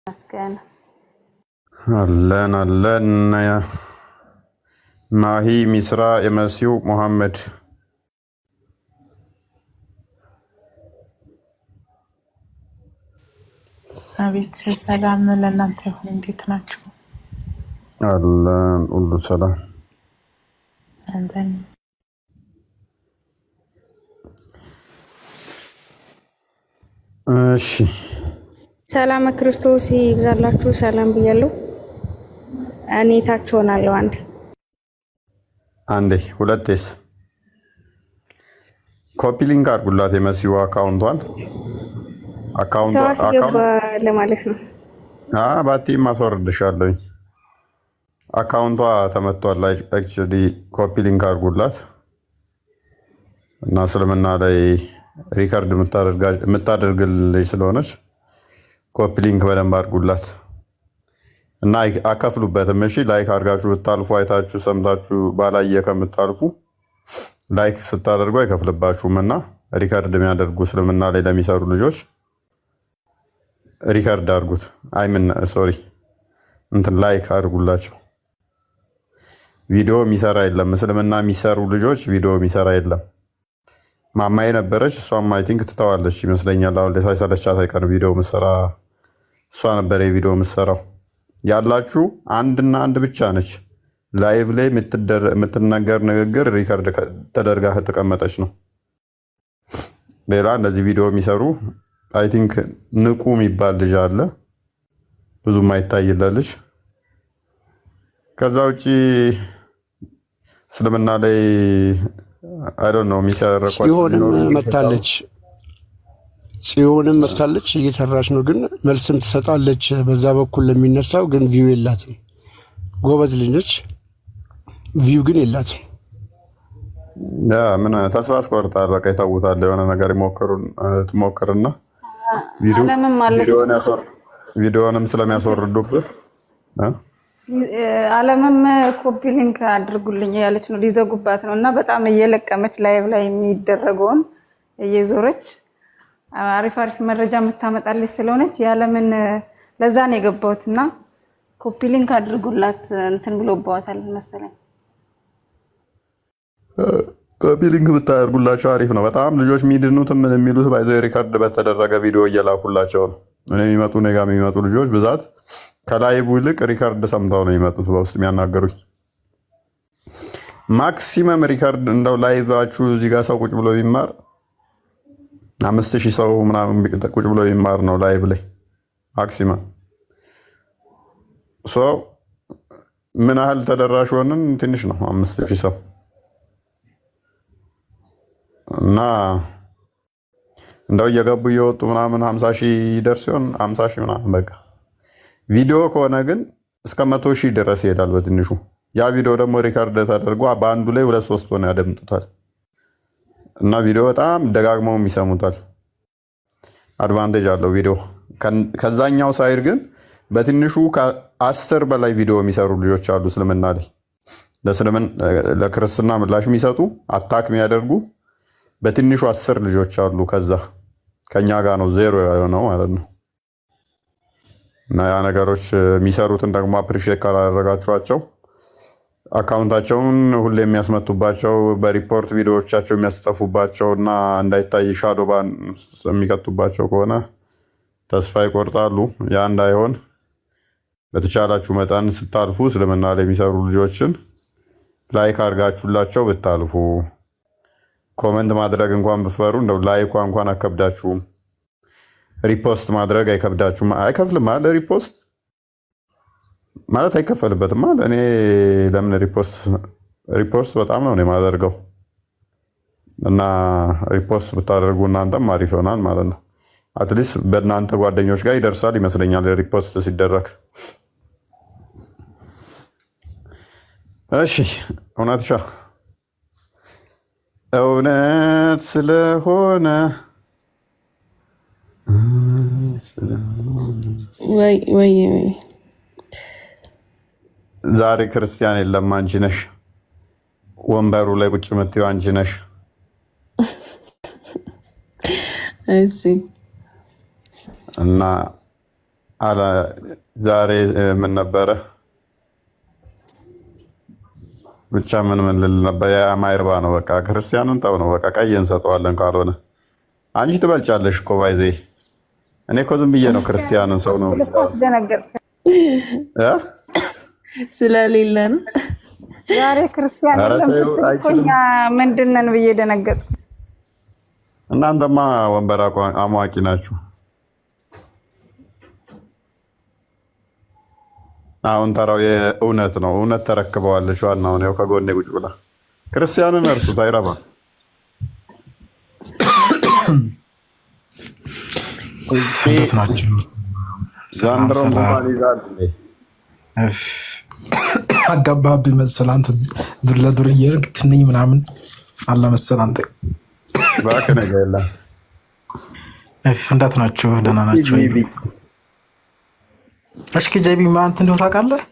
መስገን አለን ማሂ ሚስራ የመሲው ሙሐመድ አቤት ሰላም ለእናንተ ይሁን። እንዴት ናችሁ? አለን ሁሉ ሰላም አለን። እሺ ሰላም ክርስቶስ ይብዛላችሁ። ሰላም ብያለሁ። እኔ ታች ሆናለሁ። አንዴ ሁለቴስ ኮፒ ሊንክ አድርጉላት የመሲው አካውንቷን ገባ ለማለት ነው። ባቲ ማስወርድሻለሁ። አካውንቷ ተመቷል። አክቹሊ ኮፒ ሊንክ አድርጉላት እና እስልምና ላይ ሪከርድ የምታደርግልሽ ስለሆነች ኮፒ ሊንክ በደንብ አድርጉላት እና አከፍሉበትም። እሺ ላይክ አድርጋችሁ ብታልፉ አይታችሁ ሰምታችሁ ባላየ ከምታልፉ ላይክ ስታደርጉ አይከፍልባችሁም እና ሪከርድ የሚያደርጉ እስልምና ላይ ለሚሰሩ ልጆች ሪከርድ አድርጉት። ላይክ አድርጉላቸው። ቪዲዮ የሚሰራ የለም። እስልምና የሚሰሩ ልጆች ቪዲዮ የሚሰራ የለም። ማማዬ ነበረች፣ እሷም አይ ቲንክ ትተዋለች ይመስለኛል። አሁን ሳይሰለቻት አይቀርም ቪዲዮ ምሰራ እሷ ነበረ የቪዲዮ ምሰራው። ያላችሁ አንድና አንድ ብቻ ነች። ላይቭ ላይ የምትነገር ንግግር ሪከርድ ተደርጋ ከተቀመጠች ነው። ሌላ እንደዚህ ቪዲዮ የሚሰሩ አይ ቲንክ ንቁ የሚባል ልጅ አለ፣ ብዙም አይታይለት ልጅ። ከዛ ውጭ እስልምና ላይ አይ ዶንት ኖ የሚሰረቋቸው ጽዮንም መታለች እየሰራች ነው፣ ግን መልስም ትሰጣለች። በዛ በኩል ለሚነሳው ግን ቪው የላትም። ጎበዝ ልጅ ነች፣ ቪው ግን የላትም። ምን ተስፋ አስቆርጣል። በቃ ይታውታል። የሆነ ነገር ትሞክርና ቪዲዮንም ስለሚያስወርዱብህ አለምም ኮፒ ሊንክ አድርጉልኝ ያለች ነው። ሊዘጉባት ነው እና በጣም እየለቀመች ላይቭ ላይ የሚደረገውን እየዞረች አሪፍ መረጃ የምታመጣለች ስለሆነች ያለምን ለዛ ነው የገባሁት እና ኮፒ ሊንክ አድርጉላት እንትን ብሎባታል መሰለኝ። ኮፒ ሊንክ ብታደርጉላቸው አሪፍ ነው። በጣም ልጆች የሚድኑትም የሚሉት ባይዘው ሪከርድ በተደረገ ቪዲዮ እየላኩላቸው ነው። እኔ የሚመጡ ልጆች ብዛት ከላይቭ ይልቅ ሪከርድ ሰምተው ነው የሚመጡት በውስጥ የሚያናገሩኝ። ማክሲመም ሪከርድ እንደው ላይቫችሁ እዚህ ጋር ሰው ቁጭ ብሎ ቢማር 5000 ሰው ምናምን ቁጭ ብሎ ቢማር ነው ላይቭ ላይ ማክሲመም። ምን ያህል ተደራሽ ሆንን? ትንሽ ነው 5000 ሰው እና እንደው እየገቡ እየወጡ ምናምን 50,000 ይደርስ ሲሆን 50,000 ምናምን በቃ። ቪዲዮ ከሆነ ግን እስከ 100,000 ድረስ ይሄዳል በትንሹ። ያ ቪዲዮ ደግሞ ሪከርድ ተደርጎ በአንዱ ላይ 2-3 ሆነ ያደምጡታል እና ቪዲዮ በጣም ደጋግመው ይሰሙታል። አድቫንቴጅ አለው ቪዲዮ። ከዛኛው ሳይድ ግን በትንሹ ከ10 በላይ ቪዲዮ የሚሰሩ ልጆች አሉ እስልምና ላይ ለክርስትና ምላሽ የሚሰጡ አታክ የሚያደርጉ በትንሹ 10 ልጆች አሉ። ከኛ ጋር ነው ዜሮ የሆነው ማለት ነው። እና ያ ነገሮች የሚሰሩትን ደግሞ አፕሪሺየት ካላደረጋችኋቸው አካውንታቸውን ሁሌ የሚያስመቱባቸው በሪፖርት ቪዲዮዎቻቸው የሚያስጠፉባቸው እና እንዳይታይ ሻዶ ባን የሚከቱባቸው ከሆነ ተስፋ ይቆርጣሉ። ያ እንዳይሆን በተቻላችሁ መጠን ስታልፉ እስልምና ላይ የሚሰሩ ልጆችን ላይክ አድርጋችሁላቸው ብታልፉ። ኮመንት ማድረግ እንኳን ብፈሩ እንደው ላይኳ እንኳን አከብዳችሁም። ሪፖስት ማድረግ አይከብዳችሁም። አይከፍልም አለ ሪፖስት ማለት አይከፈልበትም አለ። እኔ ለምን ሪፖስት በጣም ነው የማደርገው እና ሪፖስት ብታደርጉ እናንተም አሪፍ ይሆናል ማለት ነው። አትሊስት በእናንተ ጓደኞች ጋር ይደርሳል ይመስለኛል ሪፖስት ሲደረግ። እሺ እውነት ስለሆነ ወይ ዛሬ ክርስቲያን የለም፣ አንቺ ነሽ ወንበሩ ላይ ቁጭ የምትይው አንቺ ነሽ። እሺ እና አላ ዛሬ ምን ነበረ ብቻ ምን ልል ነበር? ያ ማይረባ ነው። በቃ ክርስቲያኑን ተው ነው። በቃ ቀይ እንሰጠዋለን ካልሆነ አንቺ ትበልጫለሽ እኮ ባይዜ። እኔ እኮ ዝም ብዬ ነው ክርስቲያንን ሰው ነው ስለሌለ ነው ዛሬ ክርስቲያን የለም ስትል እኛ ምንድን ነን ብዬ ደነገጥኩ። እናንተማ ወንበር አሟቂ ናችሁ። አሁን ተራው የእውነት ነው። እውነት ተረክበዋለች። ዋናው ነው ከጎኔ ቁጭ ብላ ክርስቲያንን እርሱት አይረባ። እንዴት ናቸው? ዛንድሮ ሙባን ይዛል አጋባብ መሰል አንተ ዱር ለዱር እየሄድክ ትንኝ ምናምን አለ መሰል አንተ ባክ ነገር የለም። እንዴት ናቸው? ደህና ናቸው። እስኪ ጄቢ ማለት እንደው ታውቃለህ?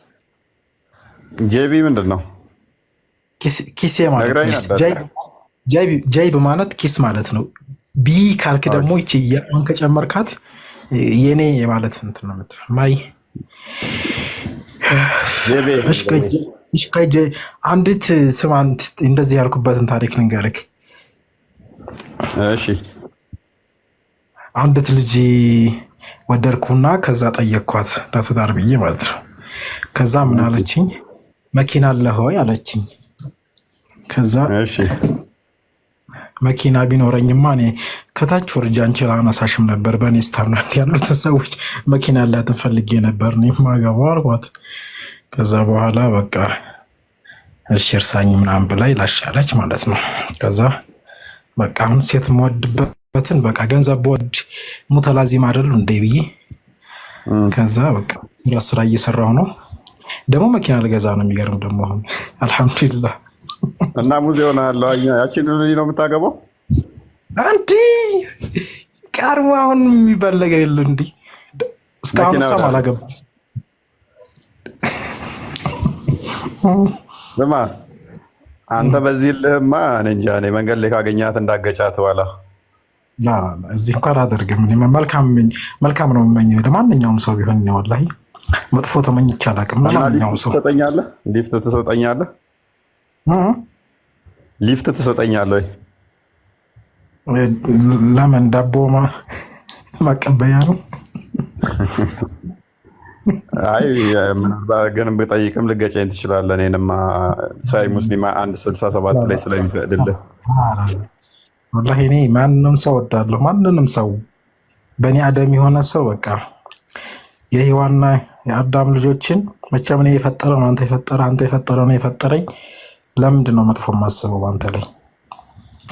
ጄቢ ምንድን ነው? ኪሴ ማለት ጄቢ ማለት ኪስ ማለት ነው። ቢ ካልክ ደግሞ ይቺ ያን ከጨመርካት የኔ ማለት እንትን ነው ማይ እሽካይ አንዲት ስማንት እንደዚህ ያልኩበትን ታሪክ ልንገርክ። እሺ አንዲት ልጅ ወደድኩና ከዛ ጠየቅኳት ለትዳር ብዬ ማለት ነው። ከዛ ምን አለችኝ? መኪና አለህ ወይ አለችኝ። ከዛ እሺ መኪና ቢኖረኝማ እኔ ከታች ወርጃ አንቺን አላነሳሽም ነበር። በእኔ ስታንዳርድ ያሉትን ሰዎች መኪና ያላትን ፈልጌ ነበር እኔ የማገባው አልኳት። ከዛ በኋላ በቃ እሺ እርሳኝ ምናምን ብላ ይላሻለች ማለት ነው። ከዛ በቃ አሁን ሴት የምወድበትን በቃ ገንዘብ በወድ ሙተላዚም አይደሉ እንዴ ብዬ ከዛ በቃ ስራ እየሰራሁ ነው። ደግሞ መኪና ልገዛ ነው። የሚገርም ደግሞ አሁን አልሐምዱሊላህ እና ሙዚየም አለው ያቺን ልጅ ነው የምታገባው? አንዲ ቀርሞ አሁን የሚባል ነገር የለ እንዴ? እስካሁን ሰው አላገባም። ስማ አንተ በዚህ ልህማ እኔ እንጃ። እኔ መንገድ ላይ ካገኛት እንዳገጫት በኋላ እዚህ እንኳን አላደርግም። መልካም ነው የምመኘው ለማንኛውም ሰው ቢሆን ነው። ወላሂ መጥፎ ተመኝቼ አላውቅም። ለማንኛውም ሰው ትሰጠኛለህ? ሊፍት ትሰጠኛለህ? ሊፍት ትሰጠኛለህ ወይ? ለምን ዳቦ ማቀበያ ነው? አይ ግን ብጠይቅም ልገጨኝ ትችላለህ። እኔንማ ሳይ ሙስሊማ 167 ላይ ስለሚፈቅድልህ ወላሂ እኔ ማንንም ሰው ወዳለሁ። ማንንም ሰው በእኔ አደም የሆነ ሰው በቃ የሔዋንና የአዳም ልጆችን መቼም እኔ የፈጠረ ነው አንተ የፈጠረ አንተ የፈጠረ ነው የፈጠረኝ። ለምንድን ነው መጥፎ የማስበው በአንተ ላይ?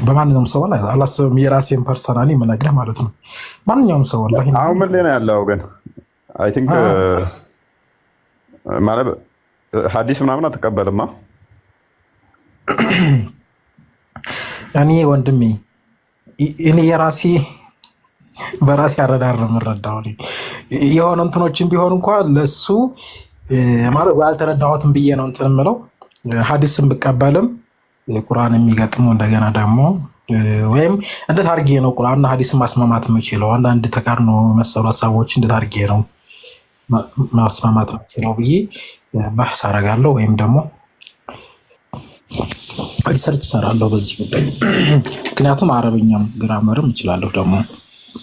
በማንኛውም ሰው ላይ አላስብም። የራሴን ፐርሰናሊ የምነግርህ ማለት ነው። ማንኛውም ሰው ወላሂ አሁን ምን ላይ ነው ያለው? ግን አይ ቲንክ ማለት ሐዲስ ምናምን አትቀበልማ? እኔ ወንድሜ እኔ የራሴ በራሴ አረዳር ነው የምረዳው። የሆነ እንትኖችን ቢሆን እንኳን ለሱ ማለት ያልተረዳሁትም ብዬ ነው እንትን የምለው። ሐዲስን ብቀበልም ቁርአን የሚገጥሙ እንደገና ደግሞ ወይም እንዴት አድርጌ ነው ቁርአንና ሐዲስን ማስማማት የምችለው? አንዳንድ ተቃርኖ መሰሉ ሀሳቦች እንዴት አድርጌ ነው ማስማማት የምችለው ብዬ ባህስ አደርጋለሁ ወይም ደግሞ ሪሰርች እሰራለሁ በዚህ ጉዳይ። ምክንያቱም አረብኛም ግራመርም እችላለሁ። ደግሞ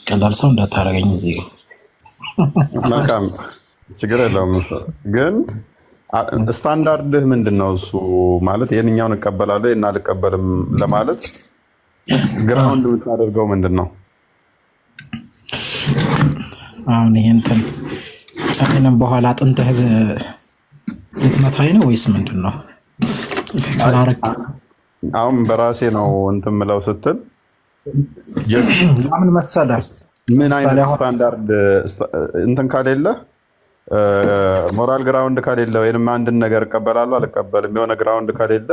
ቀላል ሰው እንዳታረገኝ እዚህ መልካም ችግር የለውም። ግን ስታንዳርድህ ምንድን ነው? እሱ ማለት ይህንኛውን እቀበላለሁ እና አልቀበልም ለማለት ግራውንድ የምታደርገው ምንድን ነው? አሁን ይህንትን ይህንም በኋላ አጥንተህ ልትመታኝ ነው ወይስ ምንድን ነው? አሁን በራሴ ነው እንትን ምለው ስትል ምን መሰለህ፣ ምን አይነት ስታንዳርድ እንትን ከሌለ ሞራል ግራውንድ ከሌለ ወይም አንድን ነገር እቀበላለሁ አልቀበልም የሆነ ግራውንድ ከሌለ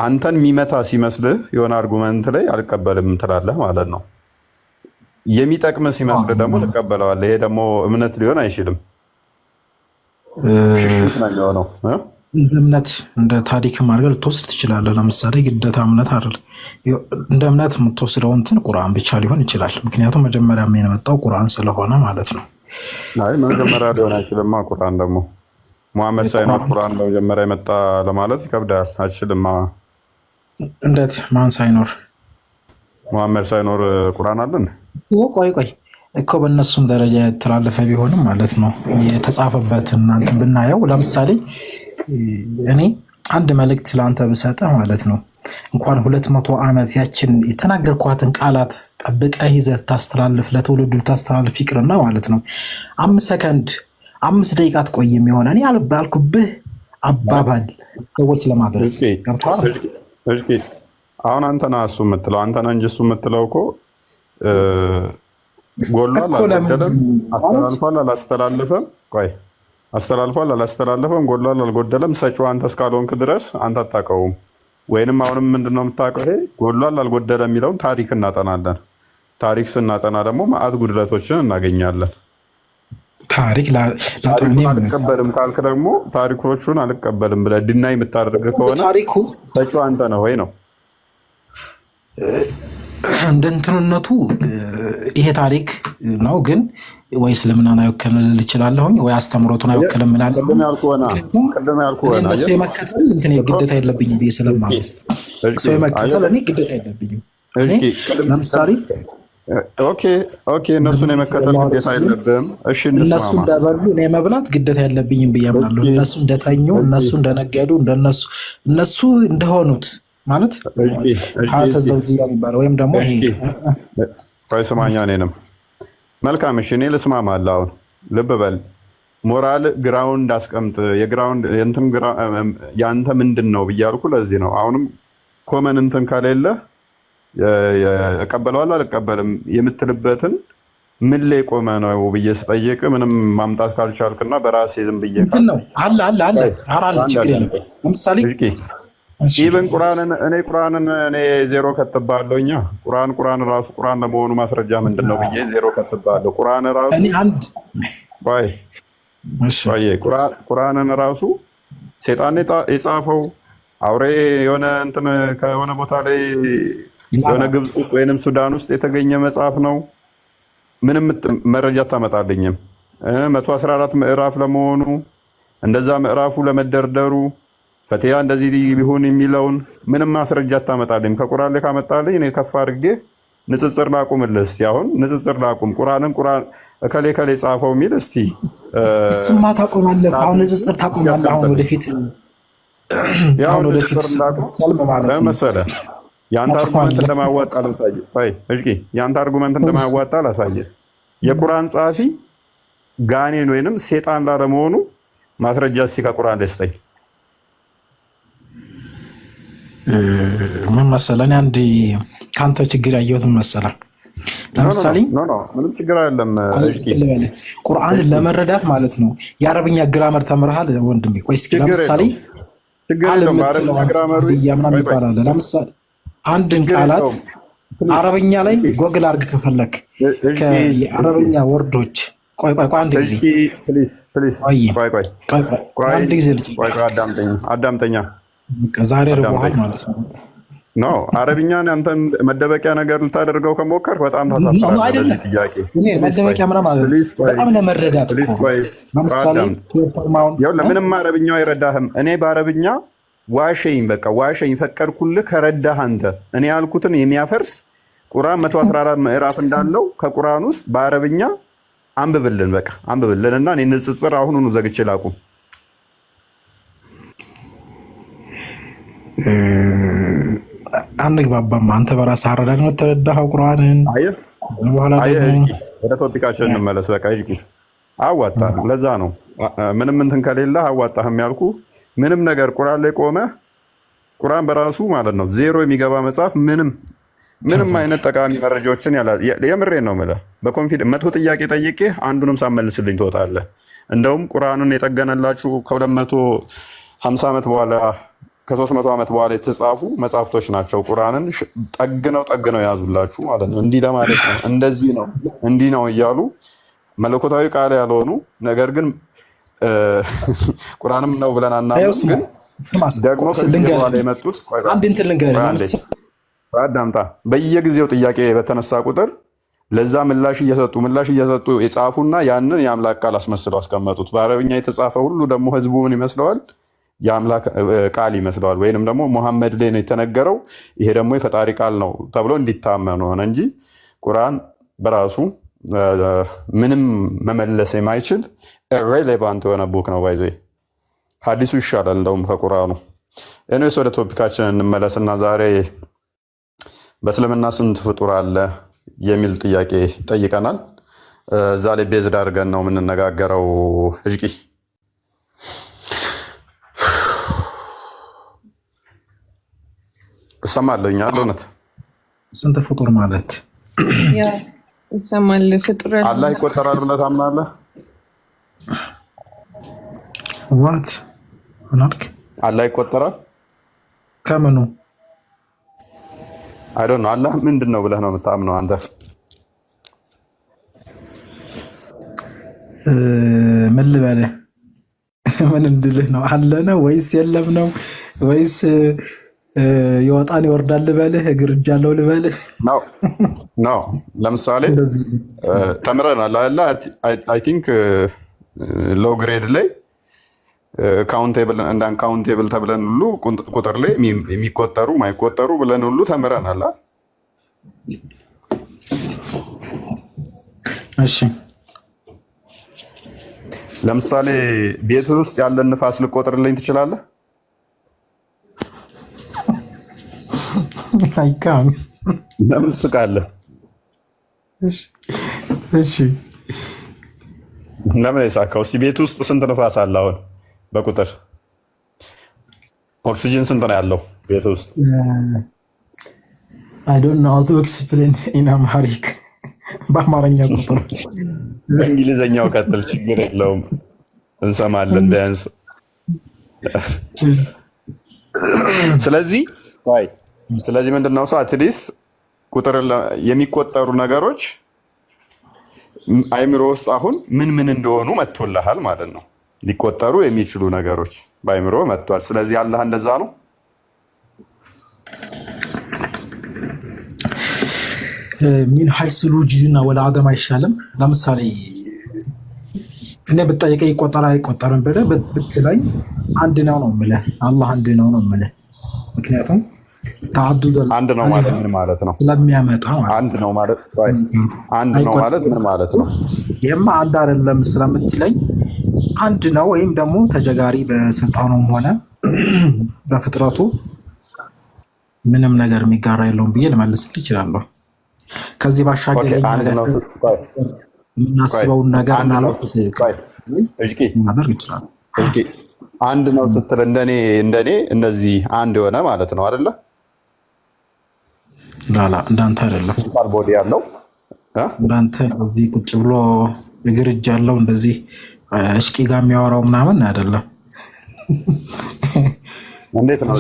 አንተን የሚመታ ሲመስልህ የሆነ አርጉመንት ላይ አልቀበልም ትላለህ ማለት ነው። የሚጠቅምህ ሲመስልህ ደግሞ ትቀበለዋለህ። ይሄ ደግሞ እምነት ሊሆን አይችልም። ሽሽት ነው የሚሆነው። እንደ እምነት እንደ ታሪክም አድርገህ ልትወስድ ትችላለህ። ለምሳሌ ግዴታ እምነት አይደል፣ እንደ እምነት የምትወስደው እንትን ቁርአን ብቻ ሊሆን ይችላል። ምክንያቱም መጀመሪያ የመጣው ቁርአን ስለሆነ ማለት ነው። አይ መጀመሪያ ሊሆን አይችልም። ቁርአን ደግሞ ሙሐመድ ሳይኖር ቁርአን መጀመሪያ የመጣ ለማለት ይከብዳል። አይችልም። እንዴት? ማን ሳይኖር? ሙሐመድ ሳይኖር ቁርአን አለን? ቆይ እኮ በእነሱም ደረጃ የተላለፈ ቢሆንም ማለት ነው የተጻፈበት እናንተ ብናየው፣ ለምሳሌ እኔ አንድ መልእክት ለአንተ ብሰጥህ ማለት ነው እንኳን 200 ዓመት ያችን የተናገርኳትን ቃላት ጠብቀህ ይዘህ ታስተላልፍ ለትውልዱ ታስተላልፍ ይቅርና ማለት ነው 5 ሰከንድ 5 ደቂቃ ትቆይም የሆነ እኔ አልባልኩብህ አባባል ሰዎች ለማድረስ ገብቶሃል። አሁን አንተ ነህ እሱ የምትለው አንተ ነህ እንጂ እሱ የምትለው እኮ ጎሏል አልጎደለም፣ አስተላልፏል አላስተላለፈም። ቆይ አስተላልፏል አላስተላለፈም፣ ጎሏል አልጎደለም። ሰጪው አንተ እስካልሆንክ ድረስ አንተ አታውቀውም። ወይንም አሁንም ምንድነው የምታውቀው? ይሄ ጎሏል አልጎደለም የሚለውን ታሪክ እናጠናለን። ታሪክ ስናጠና ደግሞ መዓት ጉድለቶችን እናገኛለን። ታሪኩን አልቀበልም ካልክ ደግሞ ታሪኮቹን አልቀበልም ብለህ ድናይ የምታደርግ ከሆነ ሰጪው አንተ ነህ ወይ ነው እንደ እንትንነቱ ይሄ ታሪክ ነው። ግን ወይ እስልምናን አይወክልም ልል እችላለሁኝ፣ ወይ አስተምሮቱን አይወክልም እላለሁ። እነሱ የመከተል እንትን ግዴታ የለብኝም ብዬ ስለማለት ሰው የመከተል እኔ ግዴታ የለብኝም። ለምሳሌ እነሱን የመከተል ግዴታ የለብህም። እሺ እነሱ እንደበሉ እኔ መብላት ግዴታ የለብኝም ብዬ አምናለሁ። እነሱ እንደተኙ፣ እነሱ እንደነገዱ፣ እነሱ እንደሆኑት ማለት ሀተ ዘውጅያ የሚባለው ወይም ደግሞ ቆይ ስማኛ እኔንም መልካም። እሺ እኔ ልስማማለሁ። አሁን ልብ በል ሞራል ግራውንድ አስቀምጥ። የግራውንድ ያንተ ምንድን ነው ብያልኩ ለዚህ ነው። አሁንም ኮመን እንትን ከሌለ እቀበለዋለሁ አልቀበልም የምትልበትን ምን ላይ ቆመ ነው ብዬ ስጠይቅ ምንም ማምጣት ካልቻልክና በራሴ ዝም ብዬ ነው አለ ችግር የለም። ለምሳሌ ኢቨን ቁርአንን እኔ ዜሮ ከትባለሁ። እኛ ቁርአን ራሱ ቁርአን ለመሆኑ ማስረጃ ምንድን ነው ብዬ ዜሮ ከትባለሁ። ቁርአንን ራሱ ሴጣን የጻፈው አውሬ የሆነ እንትን ከሆነ ቦታ ላይ የሆነ ግብፅ ውስጥ ወይንም ሱዳን ውስጥ የተገኘ መጽሐፍ ነው። ምንም መረጃ አታመጣልኝም። 114 ምዕራፍ ለመሆኑ እንደዛ ምዕራፉ ለመደርደሩ ፈቲያ እንደዚህ ቢሆን የሚለውን ምንም ማስረጃ አታመጣልኝም። ከቁርአን ላይ ካመጣልኝ እኔ ከፍ አድርጌ ንጽጽር ላቁምልህ። አሁን ንጽጽር ላቁም። ቁርአን እከሌ ጻፈው የሚል እስቲ እሱማ ታቆማለህ። አሁን ንጽጽር ታቆማለህ። አሁን ወደፊት መሰለህ የአንተ አርጉመንት እንደማያዋጣ ላሳየህ። የአንተ አርጉመንት እንደማያዋጣ ላሳየህ። የቁርአን ጸሐፊ ጋኔን ወይንም ሴጣን ላለመሆኑ ማስረጃ እስኪ ከቁርአን ላይ ስጠኝ። ምን መሰለህ፣ እኔ አንድ ከአንተ ችግር ያየሁት ምን መሰለህ፣ ለምሳሌ ምንም ችግር አይደለም። ቁርአንን ለመረዳት ማለት ነው የአረብኛ ግራመር ተምረሃል ወንድሜ? ቆይ እስኪ ለምሳሌ ምናምን ይባላል። ለምሳሌ አንድን ቃላት አረብኛ ላይ ጎግል አድርግ ከፈለክ የአረብኛ ወርዶች አንድ ጊዜ አዳምጠኛ ዛሬ ርቦሃል ማለት ነው። አረብኛን አንተን መደበቂያ ነገር ልታደርገው ከሞከር በጣም ታሳፍራለህ። ጥያቄ መደበቂያ ምናምን በጣም ለመረዳት ለምሳሌ ለምንም አረብኛው አይረዳህም። እኔ በአረብኛ ዋሸኝ፣ በቃ ዋሸኝ፣ ፈቀድኩልህ ከረዳህ አንተ። እኔ ያልኩትን የሚያፈርስ ቁርአን 114 ምዕራፍ እንዳለው ከቁርአን ውስጥ በአረብኛ አንብብልን፣ በቃ አንብብልን እና እኔ ንጽጽር አሁኑኑ ዘግቼ ላቁም። አንግባባም። አንተ በራስህ አረዳድ ነው ተረዳኸው ቁርአንን። ወደ ቶፒካችን እንመለስ። በቃ አዋጣህ። ለዛ ነው ምንም እንትን ከሌለ አዋጣህም ያልኩ። ምንም ነገር ቁርአን ላይ ቆመ ቁርአን በራሱ ማለት ነው ዜሮ የሚገባ መጽሐፍ ምንም አይነት ጠቃሚ መረጃዎችን የምሬን ነው የምልህ። በኮንፊደንስ 100 ጥያቄ ጠይቄ አንዱንም ሳመልስልኝ ትወጣለህ። እንደውም ቁርአንን የጠገነላችሁ ከ250 ዓመት በኋላ ከ300 ዓመት በኋላ የተጻፉ መጽሐፍቶች ናቸው። ቁርአንን ጠግነው ያዙላችሁ ማለት ነው። እንዲህ ለማለት ነው፣ እንደዚህ ነው፣ እንዲህ ነው እያሉ መለኮታዊ ቃል ያልሆኑ ነገር ግን ቁርአንም ነው ብለን አናምንም። ግን ደግሞ ከዚህ በኋላ የመጡት አንድ እንትን ልንገርህ አዳምጣ። በየጊዜው ጥያቄ በተነሳ ቁጥር ለዛ ምላሽ እየሰጡ የጻፉና ያንን የአምላክ ቃል አስመስለው አስቀመጡት። በአረብኛ የተጻፈ ሁሉ ደግሞ ህዝቡ ምን ይመስለዋል? የአምላክ ቃል ይመስለዋል። ወይንም ደግሞ ሙሐመድ ላይ ነው የተነገረው፣ ይሄ ደግሞ የፈጣሪ ቃል ነው ተብሎ እንዲታመኑ ሆነ እንጂ ቁርአን በራሱ ምንም መመለስ የማይችል ኢሬሌቫንት የሆነ ቡክ ነው። ባይዘ ሐዲሱ ይሻላል እንደውም ከቁርአኑ። እኔስ ወደ ቶፒካችን እንመለስና ዛሬ በእስልምና ስንት ፍጡር አለ የሚል ጥያቄ ጠይቀናል። እዛ ላይ ቤዝድ አድርገን ነው የምንነጋገረው። እጅቂ እሰማለሁኝ አለ። እውነት ስንት ፍጡር ማለት ይሰማል? ፍጡር አላህ ይቆጠራል ብለህ ታምናለህ? ዋት ምናልክ? አላህ ይቆጠራል ከምኑ? አይ ዶንት ኖ። አላህ ምንድን ነው ብለህ ነው የምታምነው አንተ? ምን ልበልህ? ምን እንድልህ ነው? አለ ነው ወይስ የለም ነው ወይስ ይወጣል ይወርዳል ልበልህ? እግር እጅ አለው ልበልህ? ነው ለምሳሌ ተምረናል አይደል? አይ ቲንክ ሎው ግሬድ ላይ ካውንቴብል እንደ አንካውንቴብል ተብለን ሁሉ ቁጥር ላይ የሚቆጠሩ ማይቆጠሩ ብለን ሁሉ ተምረናል። እሺ ለምሳሌ ቤት ውስጥ ያለን ንፋስ ልቆጥርልኝ ትችላለህ? አይካም። ለምን ትስቃለህ? እሺ ለምን የሳካው? እስኪ ቤት ውስጥ ስንት ንፋስ አለ አሁን በቁጥር? ኦክሲጅን ስንት ነው ያለው ቤት ውስጥ? አይ ዶንት ኖ ሃው ቱ ኤክስፕሌን ኢን አምሃሪክ። በአማርኛ ቁጥር በእንግሊዝኛው ቀጥል፣ ችግር የለውም እንሰማለን ቢያንስ። ስለዚህ ምንድነው ሰው አትሊስት ቁጥር የሚቆጠሩ ነገሮች አይምሮ ውስጥ አሁን ምን እንደሆኑ መጥቶልሃል ማለት ነው። ሊቆጠሩ የሚችሉ ነገሮች በአይምሮ መጥቷል። ስለዚህ አላህ እንደዛ ነው። ሚን ሐይስ ልውጁድና ወለ አደም አይሻልም? ለምሳሌ እኔ ብጠይቀኝ ይቆጠራ አይቆጠርም ብለህ ብትለኝ አንድ ነው ነው የምልህ። አላህ አንድ ነው ነው የምልህ። ምክንያቱም ተዓዱድ አንድ ነው ማለት ምን ማለት ነው? ስለሚያመጣ አንድ ነው ማለት ምን ማለት ነው? ይሄማ አንድ አይደለም ስለምትለኝ አንድ ነው ወይም ደግሞ ተጀጋሪ በስልጣኑም ሆነ በፍጥረቱ ምንም ነገር የሚጋራ የለውም ብዬ ልመልስልህ እችላለሁ። ከዚህ ባሻገር የምናስበውን ነገር ምናልባት ማድረግ ይችላል። አንድ ነው ስትል እንደኔ እነዚህ አንድ የሆነ ማለት ነው አይደለ? ላላ እንዳንተ አይደለም። ቦዲ ያለው እንዳንተ እዚህ ቁጭ ብሎ እግር እጅ ያለው እንደዚህ እሽቂ ጋር የሚያወራው ምናምን አይደለም። እንዴት ነው?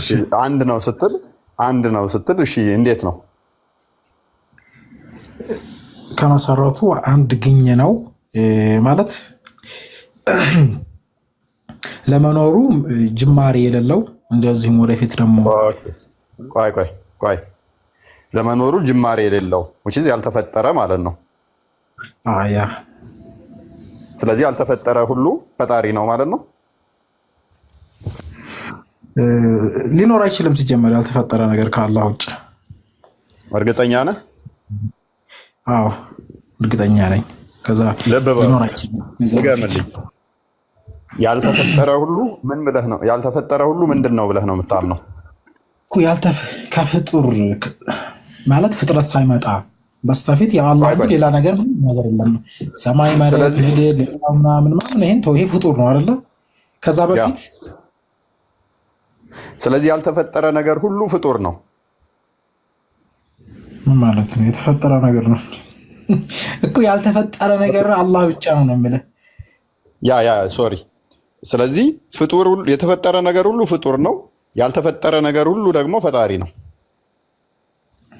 አንድ ነው ስትል እሺ እንዴት ነው? ከመሰረቱ አንድ ግኝ ነው ማለት ለመኖሩ ጅማሬ የሌለው እንደዚህም ወደፊት ደግሞ ቆይ ለመኖሩ ጅማሬ የሌለው ያልተፈጠረ ማለት ነው። ያ ስለዚህ ያልተፈጠረ ሁሉ ፈጣሪ ነው ማለት ነው። ሊኖር አይችልም ሲጀመር ያልተፈጠረ ነገር ከአላህ ውጭ። እርግጠኛ ነህ? አዎ እርግጠኛ ነኝ። ከዛ ሊኖር አይችልም። ያልተፈጠረ ሁሉ ምን ብለህ ነው? ያልተፈጠረ ሁሉ ምንድን ነው ብለህ ነው የምታምነው? ከፍጡር ማለት ፍጥረት ሳይመጣ በስተፊት የአላህ እንጂ ሌላ ነገር ምንም ነገር የለም። ሰማይ፣ መሬት፣ ምድር ምናምን ይሄን ተው፣ ይሄ ፍጡር ነው አይደለ? ከዛ በፊት ስለዚህ ያልተፈጠረ ነገር ሁሉ ፍጡር ነው። ምን ማለት ነው? የተፈጠረ ነገር ነው እኮ ያልተፈጠረ ነገር አላህ ብቻ ነው የምልህ። ሶሪ። ስለዚህ የተፈጠረ ነገር ሁሉ ፍጡር ነው። ያልተፈጠረ ነገር ሁሉ ደግሞ ፈጣሪ ነው።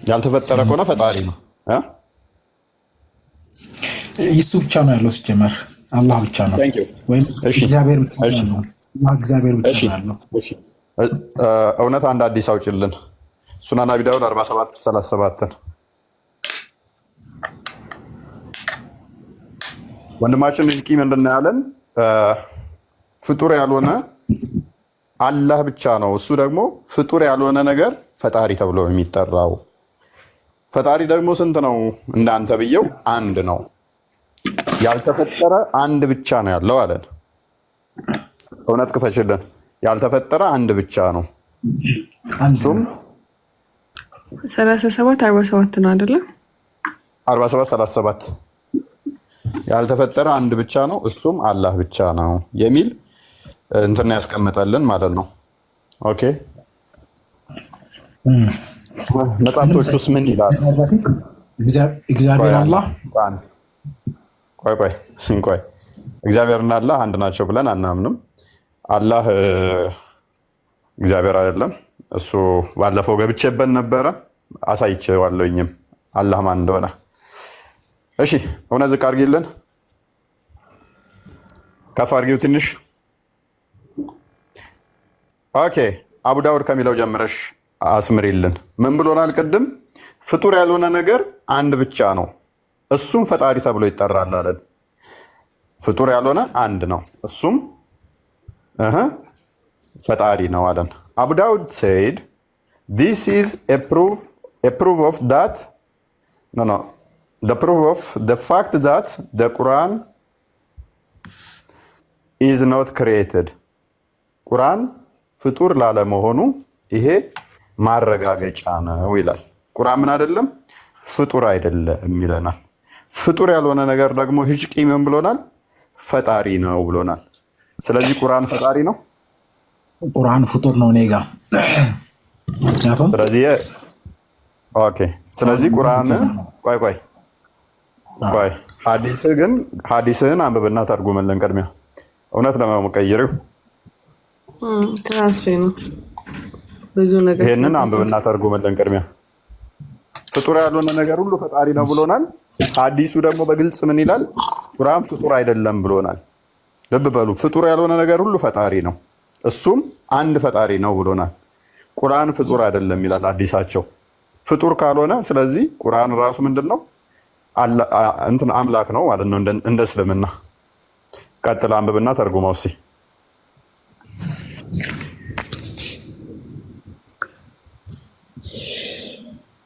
ያልተፈጠረ ከሆነ ፈጣሪ ነው። እሱ ብቻ ነው ያለው ሲጀመር። አላህ ብቻ ነው ወይም እግዚአብሔር ብቻ ነው። እግዚአብሔር ብቻ ነው። እውነት አንድ አዲስ አውጭልን ሱናን አቢ ዳውድ 47:37 ወንድማችን ሕዝቂ ምንድን ነው ያለን? ፍጡር ያልሆነ አላህ ብቻ ነው። እሱ ደግሞ ፍጡር ያልሆነ ነገር ፈጣሪ ተብሎ የሚጠራው። ፈጣሪ ደግሞ ስንት ነው? እንዳንተ ብየው አንድ ነው። ያልተፈጠረ አንድ ብቻ ነው ያለው አለን። እውነት ክፈችልን። ያልተፈጠረ አንድ ብቻ ነው። እሱም 37:47 ነው አይደለ? 47:37 ያልተፈጠረ አንድ ብቻ ነው፣ እሱም አላህ ብቻ ነው የሚል እንትን ያስቀምጣልን ማለት ነው። ኦኬ መጽሐፍቶቹስ ምን ይላል? እግዚአብሔር አላህ ቆይ እግዚአብሔርና አላህ አንድ ናቸው ብለን አናምንም። አላህ እግዚአብሔር አይደለም። እሱ ባለፈው ገብቼበት ነበረ አሳይቼዋለሁኝም አላህ ማን እንደሆነ። እሺ እውነት ዝቅ አድርጊልን፣ ከፍ አድርጊው ትንሽ። ኦኬ አቡ ዳውድ ከሚለው ጀምረሽ አስምሪልን። ምን ብሎናል ቅድም? ፍጡር ያልሆነ ነገር አንድ ብቻ ነው፣ እሱም ፈጣሪ ተብሎ ይጠራል አለን። ፍጡር ያልሆነ አንድ ነው፣ እሱም ፈጣሪ ነው አለን። አቡ ዳውድ said this is a proof of that the proof of the fact that the Quran is not created ቁርአን ፍጡር ላለመሆኑ ይሄ ማረጋገጫ ነው ይላል። ቁርአን ምን አይደለም? ፍጡር አይደለም ይለናል። ፍጡር ያልሆነ ነገር ደግሞ ሕዝቂ ምን ብሎናል? ፈጣሪ ነው ብሎናል። ስለዚህ ቁርአን ፈጣሪ ነው፣ ቁርአን ፍጡር ነው እኔ ጋር። ምክንያቱም ስለዚህ ቁርአን ቆይ ሐዲስህን አንብብና ተርጉምልን ቅድሚያ እውነት ለመቀየሪው ትራስ ነው ብዙ ነገር ይሄንን አንብብና ተርጉምልን ቅድሚያ። ፍጡር ያልሆነ ነገር ሁሉ ፈጣሪ ነው ብሎናል። ሐዲሱ ደግሞ በግልጽ ምን ይላል? ቁርአን ፍጡር አይደለም ብሎናል። ልብ በሉ፣ ፍጡር ያልሆነ ነገር ሁሉ ፈጣሪ ነው፣ እሱም አንድ ፈጣሪ ነው ብሎናል። ቁርአን ፍጡር አይደለም ይላል ሐዲሳቸው። ፍጡር ካልሆነ ስለዚህ ቁርአን ራሱ ምንድነው? እንትን አምላክ ነው ማለት ነው እንደ እስልምና። ቀጥል አንብብና ተርጉመው እስኪ።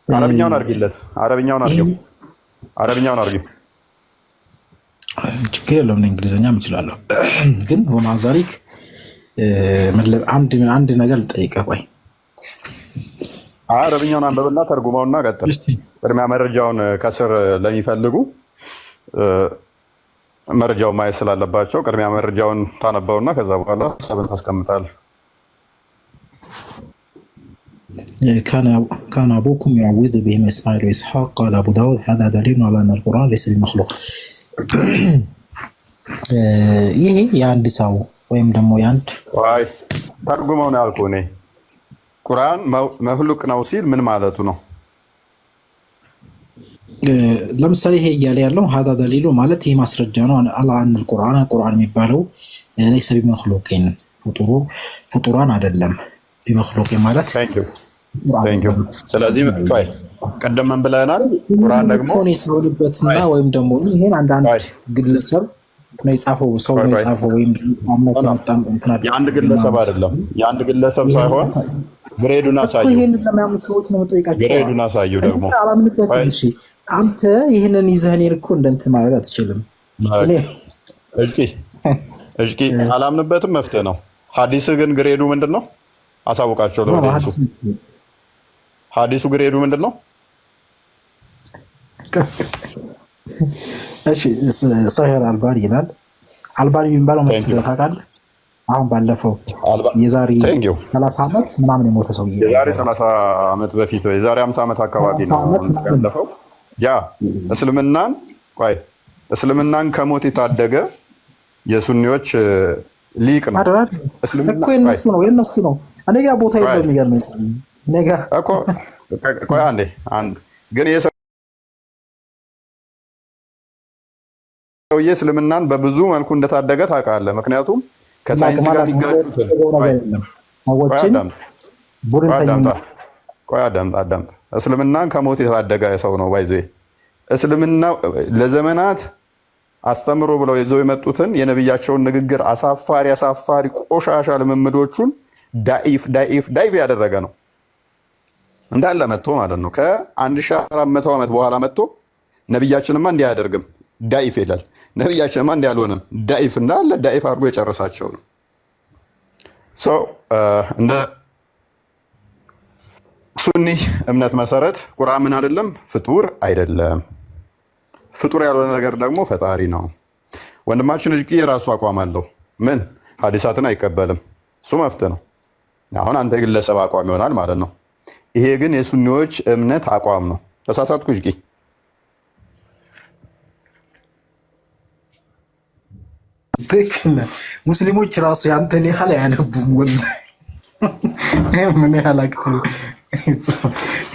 አረብኛውን አድርጊለት። አረብኛውን አድርጊው። ችግር የለውም እንግሊዝኛም እችላለሁ። ግን ሆናዛሪክ አንድ ነገር ልጠይቅህ። ቆይ አረብኛውን አንብብና ተርጉመውና ቀጥል። ቅድሚያ መረጃውን ከስር ለሚፈልጉ መረጃውን ማየት ስላለባቸው ቅድሚያ መረጃውን ታነበውና ከዛ በኋላ ሀሳብን ታስቀምጣለህ። كان أبوكم يعوذ بهم إسماعيل وإسحاق قال أبو داود هذا دليل على أن القرآن ليس بمخلوق ይሄ የአንድ ሰው ወይም ደግሞ የአንድ ተርጉመው ነው ያልኩህ እኔ። ቁርአን መህሉቅ ነው ሲል ምን ማለቱ ነው? ለምሳሌ ይሄ እያለ ያለው ሀዛ ደሊሉ ማለት ይህ ማስረጃ ነው። አን ቁርአን የሚባለው ለይሰ ቢመክሉቂን ፍጡራን አይደለም። ቢመክሉቂን ማለት ስለዚህ ቀደም ምን ብለናል? ቁርአን ደግሞ የሰውልበትና ወይም ደግሞ ይሄን አንዳንድ ግለሰብ ነው የጻፈው ሰው ነው የጻፈው ወይም አምላክ ያመጣም እንትና የአንድ ግለሰብ አይደለም። የአንድ ግለሰብ ሳይሆን ግሬዱን አሳዩ። ይሄን ለማያምኑ ሰዎች ነው የምጠይቃቸው። ግሬዱን አሳዩ ደግሞ አላምንበትም። እሺ አንተ ይሄንን ይዘህ እኔን እኮ እንደንት ማለት አትችልም። እሺ አላምንበትም መፍትሄ ነው። ሐዲስ ግን ግሬዱ ምንድነው? አሳውቃቸው ለወደሱ። ሐዲሱ ግሬዱ ምንድነው? እሺ ሶሄር አልባኒ ይላል። አልባኒ የሚባለው ማለት ነው ታውቃለህ? አሁን ባለፈው የዛሬ 30 ዓመት ምናምን የሞተ ሰውዬ የዛሬ 30 ዓመት በፊት ወይ የዛሬ 50 ዓመት አካባቢ ነው ያለፈው። ያ እስልምናን ከሞት የታደገ የሱኒዎች ሊቅ ነው። እኮ የነሱ ነው። እኔ ጋር ቦታ የለም። የሚገርመኝ እኔ ጋር እኮ አንድ ግን ሰውዬ እስልምናን በብዙ መልኩ እንደታደገ ታውቃለህ። ምክንያቱም ከሳይንስ ጋር ሊጋጩትን አዳምጥ። እስልምናን ከሞት የታደገ ሰው ነው። ባይዞ እስልምና ለዘመናት አስተምሮ ብለው ይዘው የመጡትን የነብያቸውን ንግግር አሳፋሪ ቆሻሻ ልምምዶቹን ዳይፍ ያደረገ ነው እንዳለ መጥቶ ማለት ነው። ከ1400 ዓመት በኋላ መጥቶ ነብያችንማ እንዲህ አያደርግም ዳይፍ ይላል። ነብያችንማ እንዲህ አልሆነም ዳይፍ እንዳለ ዳይፍ አድርጎ የጨረሳቸው ነው። እንደ ሱኒ እምነት መሰረት ቁርአን ምን አይደለም ፍጡር አይደለም። ፍጡር ያልሆነ ነገር ደግሞ ፈጣሪ ነው። ወንድማችን እጅቂ የራሱ አቋም አለው። ምን ሐዲሳትን አይቀበልም። እሱ መፍትህ ነው። አሁን አንተ የግለሰብ አቋም ይሆናል ማለት ነው። ይሄ ግን የሱኒዎች እምነት አቋም ነው። ተሳሳትኩ እጅቂ? ትክክል። ሙስሊሞች ራሱ ያንተን ያህል አያነቡም። ምን ያህል አክቲቭ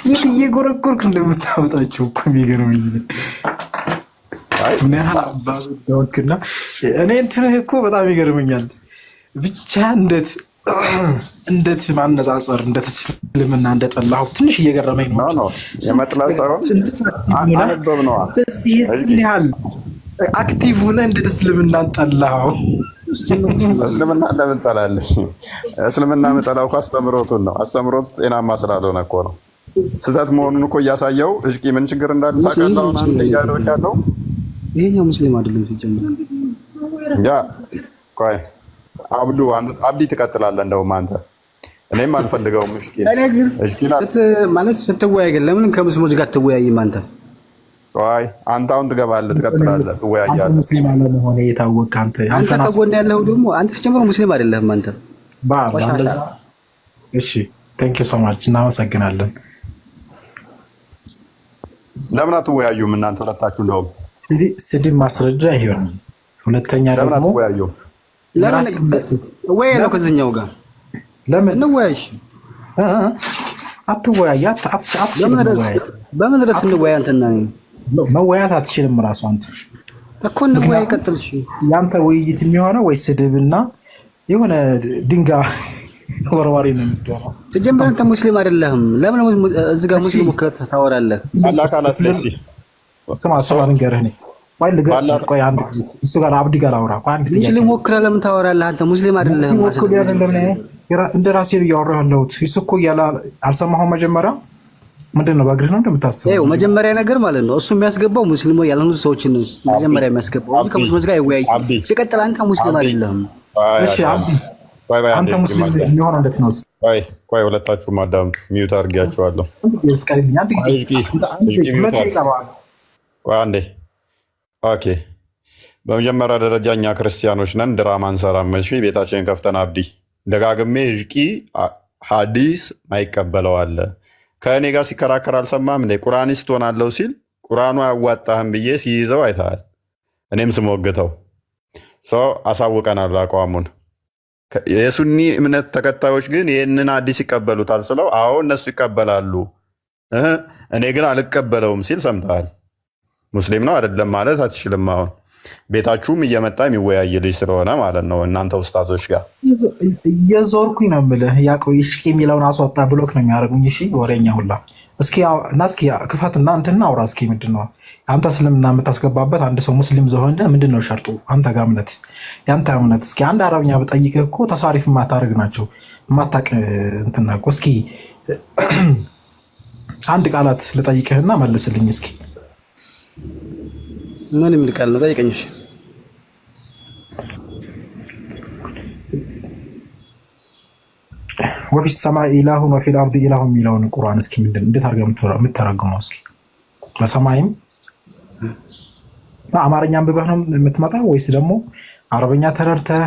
የት እየጎረጎርክ እንደምታመጣቸው እኮ የሚገርመኝ ምን ያህል አባባልክና እኔ እንትንህ እኮ በጣም ይገርመኛል። ብቻ እንዴት ማነጻጸር እንዴት እስልምና እንደጠላሁ ትንሽ እየገረመኝ ነው። የመጥላት ሳይሆን አንበብ ነው። በዚህ ያህል አክቲቭ ሆነ እንዴት እስልምናን ጠላሁ? እስልምና ለምን ጠላለህ? እስልምና መጠላው አስተምሮቱን ነው። አስተምሮቱ ጤናማ ስላልሆነ እኮ ነው። ስህተት መሆኑን እኮ እያሳየው እጅቂ ምን ችግር እንዳለ ታውቃለህ? አሁን አንተ ያለው ይሄኛው ሙስሊም አይደለም ሲጀምር። ያ ቆይ አብዲ ትቀጥላለህ። እንደውም አንተ እኔም አልፈልገውም። እጅቂ ማለት ስትወያይ ግን ለምን ከሙስሊሞች ጋር ትወያይም አንተ? ቆይ አንተ አሁን ትገባለህ፣ ትቀጥላለህ፣ ትወያያለህ። ሙስሊም አለመሆነ የታወቀ አንተ ከጎን ያለው ደግሞ አንተ ተጨምሮ ሙስሊም አይደለህም አንተ። እሺ ቴንክ ዩ ሶ ማች እናመሰግናለን። ለምን አትወያዩም እናንተ ሁለታችሁ? እንደውም ስድብ ማስረጃ ይሆናል። ሁለተኛ ደግሞ ለምን አትወያዩም? ወይ ነው ከዚህኛው ጋር ለምን እንወያይሽ? አትወያያት በምን ድረስ እንወያይ? አንተና መወያት አትችልም ራሱ አንተ እኮ እንወያይ። ቀጥልሽ። ያንተ ውይይት የሚሆነው ወይ ስድብና የሆነ ድንጋይ ወርዋሪ ነው የሚሆነው። ተጀምረን አንተ ሙስሊም አይደለህም። ለምን እዚህ ጋር ሙስሊም ታወራለህ? ስማ ንገርህ ነው ቆይ አንድ እሱ ጋር አብዲ ጋር አውራ። አንድ ሙስሊም ወክረህ ለምን ታወራለህ? አንተ ሙስሊም አይደለህም። እንደ ራሴ እያወራሁ ያለሁት እሱ እኮ እያለ አልሰማሁም። መጀመሪያ ምንድን ነው በእግርህ ነው እንደምታስበው? ይኸው መጀመሪያ ነገር ማለት ነው እሱ የሚያስገባው ሙስሊም ያልሆኑ ሰዎችን ነው መጀመሪያ የሚያስገባው እንጂ ከሙስሊሞች ጋር አይወያይ። ሲቀጥል አንተ ሙስሊም አይደለህም። እሺ አብዲ አንተ ሙስሊም የሚሆነው እንዴት ነው? ቆይ ሁለታችሁም አዳም ሚዩት አድርጊያችኋለሁ። አንዴ ኦኬ። በመጀመሪያ ደረጃ እኛ ክርስቲያኖች ነን፣ ድራማ እንሰራም። እሺ ቤታችንን ከፍተን አብዲ ደጋግሜ እጅቂ ሐዲስ ማይቀበለው አለ። ከእኔ ጋር ሲከራከር አልሰማም እንዴ? ቁርአኒስት ሆናለሁ ሲል ቁርአኑ አያዋጣህም ብዬ ሲይዘው አይተሃል። እኔም ስሞግተው ሰው አሳውቀናል አቋሙን። የሱኒ እምነት ተከታዮች ግን ይህንን ሐዲስ ይቀበሉታል ስለው አዎ እነሱ ይቀበላሉ፣ እኔ ግን አልቀበለውም ሲል ሰምተሃል። ሙስሊም ነው አይደለም ማለት አትችልም። አሁን ቤታችሁም እየመጣ የሚወያይ ልጅ ስለሆነ ማለት ነው እናንተ ውስጣቶች ጋር እየዞርኩኝ ነው የምልህ። ያቆይሽ የሚለውን አስወጣ ብሎክ ነው የሚያደርጉኝ። እሺ ወሬኛ ሁላ እስኪ ክፈትና እንትና አውራ እስኪ። ምንድን ነው አንተ እስልምና የምታስገባበት አንድ ሰው ሙስሊም ዘሆነ ምንድን ነው ሸርጡ? አንተ ጋር እምነት ያንተ እምነት እስኪ አንድ አረብኛ በጠይቅህ እኮ ተሳሪፍ የማታደርግ ናቸው የማታውቅ እንትና እኮ። እስኪ አንድ ቃላት ልጠይቅህና መልስልኝ እስኪ። ምን የሚል ቃል ነው? ጠይቀኝ። እሺ ወፊ ሰማይ ኢላሁን ወፊ ልአርድ ኢላሁን የሚለውን ቁርአን እስኪ ምንድን እንዴት አድርገህ የምትተረጉመው እስኪ? በሰማይም አማርኛ አንብበህ ነው የምትመጣ ወይስ ደግሞ አረበኛ ተረድተህ?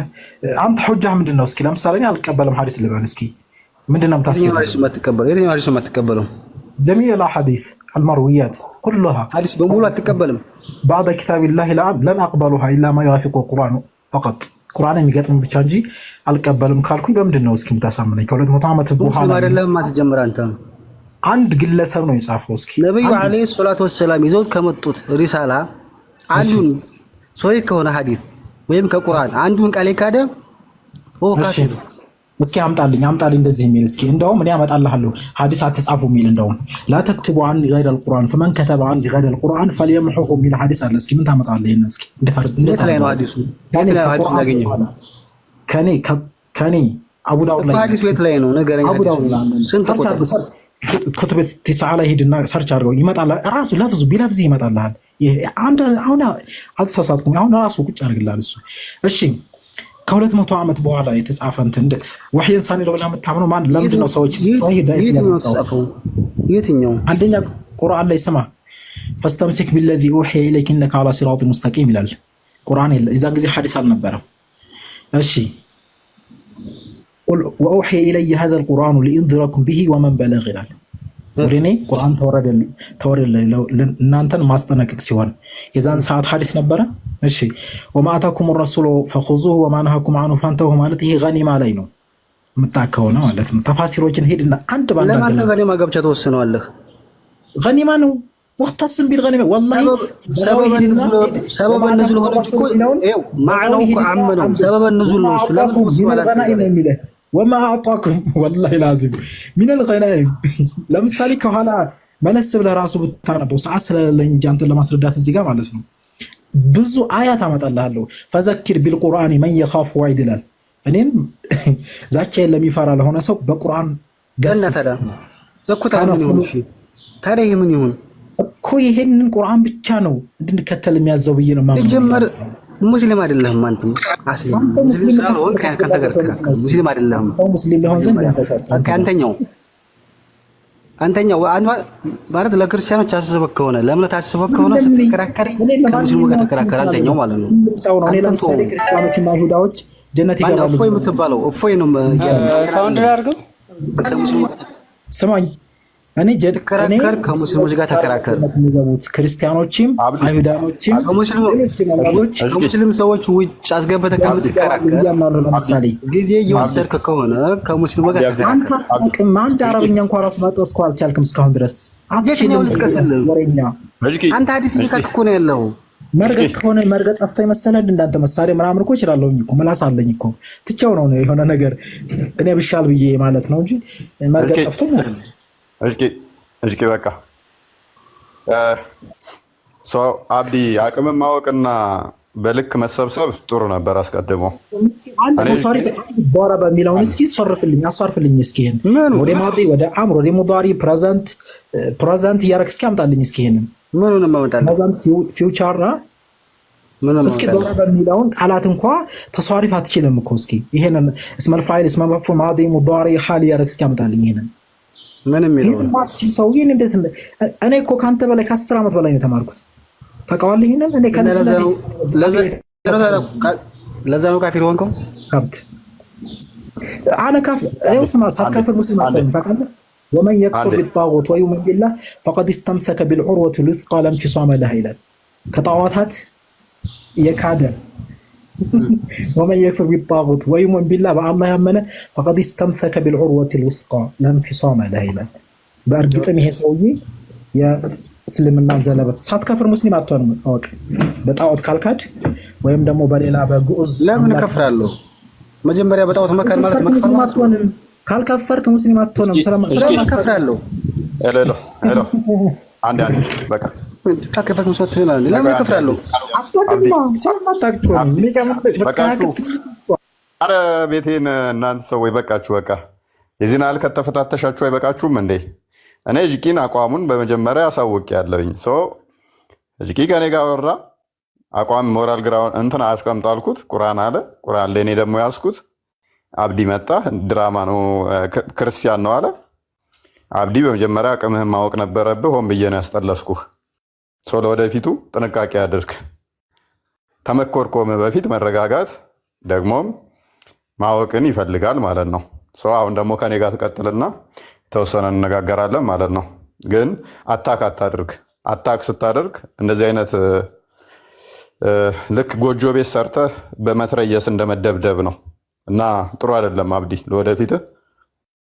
አንተ ሑጃህ ምንድን ነው? እስኪ ለምሳሌ እኔ አልቀበልም ሐዲስ ልበል እስኪ ምንድን ነው የምታስበው? የትኛው ሐዲስ የማትቀበለው? جميع الأحاديث المرويات كلها حديث بمولى تقبلهم بعد كتاب الله لن أقبلها إلا ما يوافق القرآن فقط قرآن የሚገጥም ብቻ እንጂ አልቀበልም ካልኩኝ በምንድን ነው እስኪ የምታሳምነኝ? ከ200 ዓመት በኋላ አይደለም ማትጀምር አንተ አንድ ግለሰብ ነው የጻፈው። እስኪ ነብዩ አለይሂ ሰላቱ ወሰላም ይዘውት ከመጡት ሪሳላ አንዱን ሶሒህ ከሆነ ሐዲስ ወይም ከቁርአን አንዱን ቃል ካደ ካፊር። እስኪ አምጣልኝ እንደዚህ የሚል እስኪ እንደውም እኔ አመጣልሃለሁ ሐዲስ አትጻፉ የሚል እንደውም لا تكتبوا عن غير القرآن فمن كتب عن غير القرآن فليمحوه የሚል ሐዲስ አለ። እስኪ ምን ታመጣለህ? ይሄን እስኪ እንዴት ላይ ነው ሐዲሱ? ከኔ አቡ ዳውድ ላይ ሐዲሱ የት ላይ ነው? ነገረኛ ስንት ቁጥር كتب تسعة ላይ ሄድና ሰርች አድርገው ይመጣል። ራሱ ለፍዙ ቢለፍዝ ይመጣልሃል። አንድ አሁን አልተሳሳትኩም። አሁን ራሱ ቁጭ አድርግልሃል እሱ። እሺ ከ200 ዓመት በኋላ የተጻፈ እንትን እንዴት ወህይን ሳኒ ነው ብለህ የምታምነው ማን? ለምንድን ነው ሰዎች ሶሂህ ዳይፍ ያለው? የትኛው አንደኛ ቁርአን ላይ ስማ ፈስተምሲክ ቢለዚ ኡሂየ ኢለይከ ኢነከ ዐላ ሲራጢን ሙስተቂም ይላል። ቁርአን የለ እዛ ጊዜ ሐዲስ አልነበረም። እሺ ቁል ወኡሂየ ኢለየ ሀዛ አልቁርአኑ ሊኡንዚረኩም ቢሂ ወመን በለግ ይላል። ወደኔ ቁርአን ተወረደ እናንተን ማስጠነቀቅ ሲሆን የዛን ሰዓት ሐዲስ ነበረ። እሺ ወማ አታኩም ረሱሉ ፈኹዙሁ ወማ ነሃኩም ዐንሁ ፈንተሁ ማለት ይሄ ገኒማ ላይ ነው የምታከውና ማለት ነው። ተፋሲሮችን ሄድና አንድ ባንዳ ለማን ገኒማ ገብቻ ተወስነዋለህ? ገኒማ ነው ሙኽተስም ቢልገኒማ ወላሂ ሰበበ ነዙል ሆነ እኮ ይኸው ማዕናው እኮ አመነው ሰበበ ነዙል ነው። እሱ ለምን ወስማላ ወማ አዕጣኩም ወላሂ ላዚም ሚነል ገናኢም። ለምሳሌ ከኋላ መለስ ብለህ ራሱ ብታነበው ሰዓት ስለሌለኝ እንጂ አንተን ለማስረዳት እዚህ ጋር ማለት ነው ብዙ አያት አመጣልሃለሁ። ፈዘኪር ቢልቁርአን መን የኻፉ ወዒድ ይላል። እኔን ዛቻዬን ለሚፈራ ለሆነ ሰው በቁርአን ገሰሰ። ታዲያ ምን ይሁን እኮ ይሄንን ቁርአን ብቻ ነው እንድንከተል የሚያዘው ብዬ ነው ማለት ጀመር። ሙስሊም አይደለህም አንተ ሙስሊም አይደለህም። ሙስሊም ሊሆን ዘንድ እንደፈርጥ አንተኛው ማለት ለክርስቲያኖች አስበክ ከሆነ ለእምነት አስበክ ከሆነ ስትከራከሪ ከሙስሊሙ ጋር ተከራከረ። አንተኛው ማለት ነው ሰው ነው። እኔ ለምሳሌ ክርስቲያኖችና አይሁዳዎች ጀነት ይገባሉ። እፎይ የምትባለው እፎይ ነው። ሳውንድ አድርገው ስማኝ እኔ ተከራከር ከሙስሊሞች ጋር ተከራከር። ክርስቲያኖችም አይሁዳኖችም ከሙስሊም ሰዎች ውጭ አስገብተህ ከምትከራከር ለምሳሌ ጊዜ እየወሰድክ ከሆነ ከሙስሊሙ ጋር ተከራከር። አንድ አረብኛ እንኳን ራሱ መጥቀስ እኮ አልቻልክም እስካሁን ድረስ። የትኛው ልጥቀስልህ? አንተ ሐዲስ ልቀቅ እኮ ነው ያለው። መርገጥ ከሆነ መርገጥ ጠፍቶ ይመሰላል። እንዳንተ መሳሪያ ምናምን እኮ እችላለሁ እኮ ምላስ አለኝ እኮ ትቼው ነው የሆነ ነገር እኔ ብሻል ብዬ ማለት ነው እንጂ መርገጥ ጠፍቶኛል። እጅቂ በቃ አብዲ አቅምን ማወቅና በልክ መሰብሰብ ጥሩ ነበር። አስቀድሞ ቦራ በሚለውን እስኪ አስፈርፍልኝ እስኪ ይሄን ወደ ማዲ ወደ አምር ወደ ሙዳሪ ፕሬዘንት እያደረክ እስኪ አምጣልኝ እስኪ ይሄን ምኑን ማመጣልኝ ፕሬዘንት ፊውቸር እስኪ ቦራ በሚለውን ቃላት እንኳ ተስዋሪፍ አትችልም እኮ እስኪ ይሄን እስመል ፋይል እስመ መፍዑል ማዲ ሙዳሪ ሐል እያደረክ እስኪ አምጣልኝ ይሄን ምንም ይለው ማትችል ሰው ይሄን እንዴት? እኔ እኮ ካንተ በላይ ከ10 ዓመት በላይ ነው የተማርኩት። ታውቃለህ ይሄንን እኔ ለዛ ነው ካፊር ሆንከው። ሀብት አነ ካፊር አይው ስማ ሳትካፍር ሙስሊም አትሆንም። ታውቃለህ ወመን የክፍር ቢጣዖት ወዩሚን ቢላህ ፈቀድ ኢስተምሰከ ቢልዑርወቲ ልውስቃ ላ እንፊሳመ ለሃ ይላል። ከጣዖታት የካደ ومن يكفر بالطاغوت ويؤمن بالله በአላህ ያመነ فقد استمسك بالعروة الوثقى لا انفصام لها ይላል። በእርግጥም ይሄ ሰውዬ የእስልምና ዘለበት ሳትከፍር ሙስሊም አትሆንም። አወቅ በጣዖት ካልካድ ወይም ደግሞ በሌላ በግዑዝ ለምን ከፍራለሁ? መጀመሪያ በጣዖት መካድ ማለት ሙስሊም አትሆንም። ካልከፈርክ ሙስሊም አትሆንም። ስለማ ከፍራለሁ። ሄሎ አንድ በቃ ካከፈርክ መስዋዕት ትሆናለህ። ለምን ከፍራለሁ? አረ ቤቴን እናንተ ሰዎች በቃችሁ። በቃ የዚህን ያህል ከተፈታተሻችሁ አይበቃችሁም እንዴ? እኔ እጅቂን አቋሙን በመጀመሪያ አሳውቅ ያለውኝ እጅቂ ከኔ ጋር ወራ አቋም ሞራል ግራውን እንትን አያስቀምጡ አልኩት። ቁርአን አለ ቁርአን ለእኔ ደግሞ ያስኩት አብዲ መጣ ድራማ ነው ክርስቲያን ነው አለ። አብዲ በመጀመሪያ አቅምህን ማወቅ ነበረብህ። ሆን ብዬ ነው ያስጠለስኩህ። ለወደፊቱ ጥንቃቄ አድርግ። ተመኮርኮም በፊት መረጋጋት ደግሞም ማወቅን ይፈልጋል ማለት ነው። አሁን ደግሞ ከኔ ጋር ትቀጥልና ተወሰነ እንነጋገራለን ማለት ነው። ግን አታክ አታድርግ። አታክ ስታደርግ እንደዚህ አይነት ልክ ጎጆ ቤት ሰርተህ በመትረየስ እንደመደብደብ ነው እና ጥሩ አይደለም። አብዲ ለወደፊት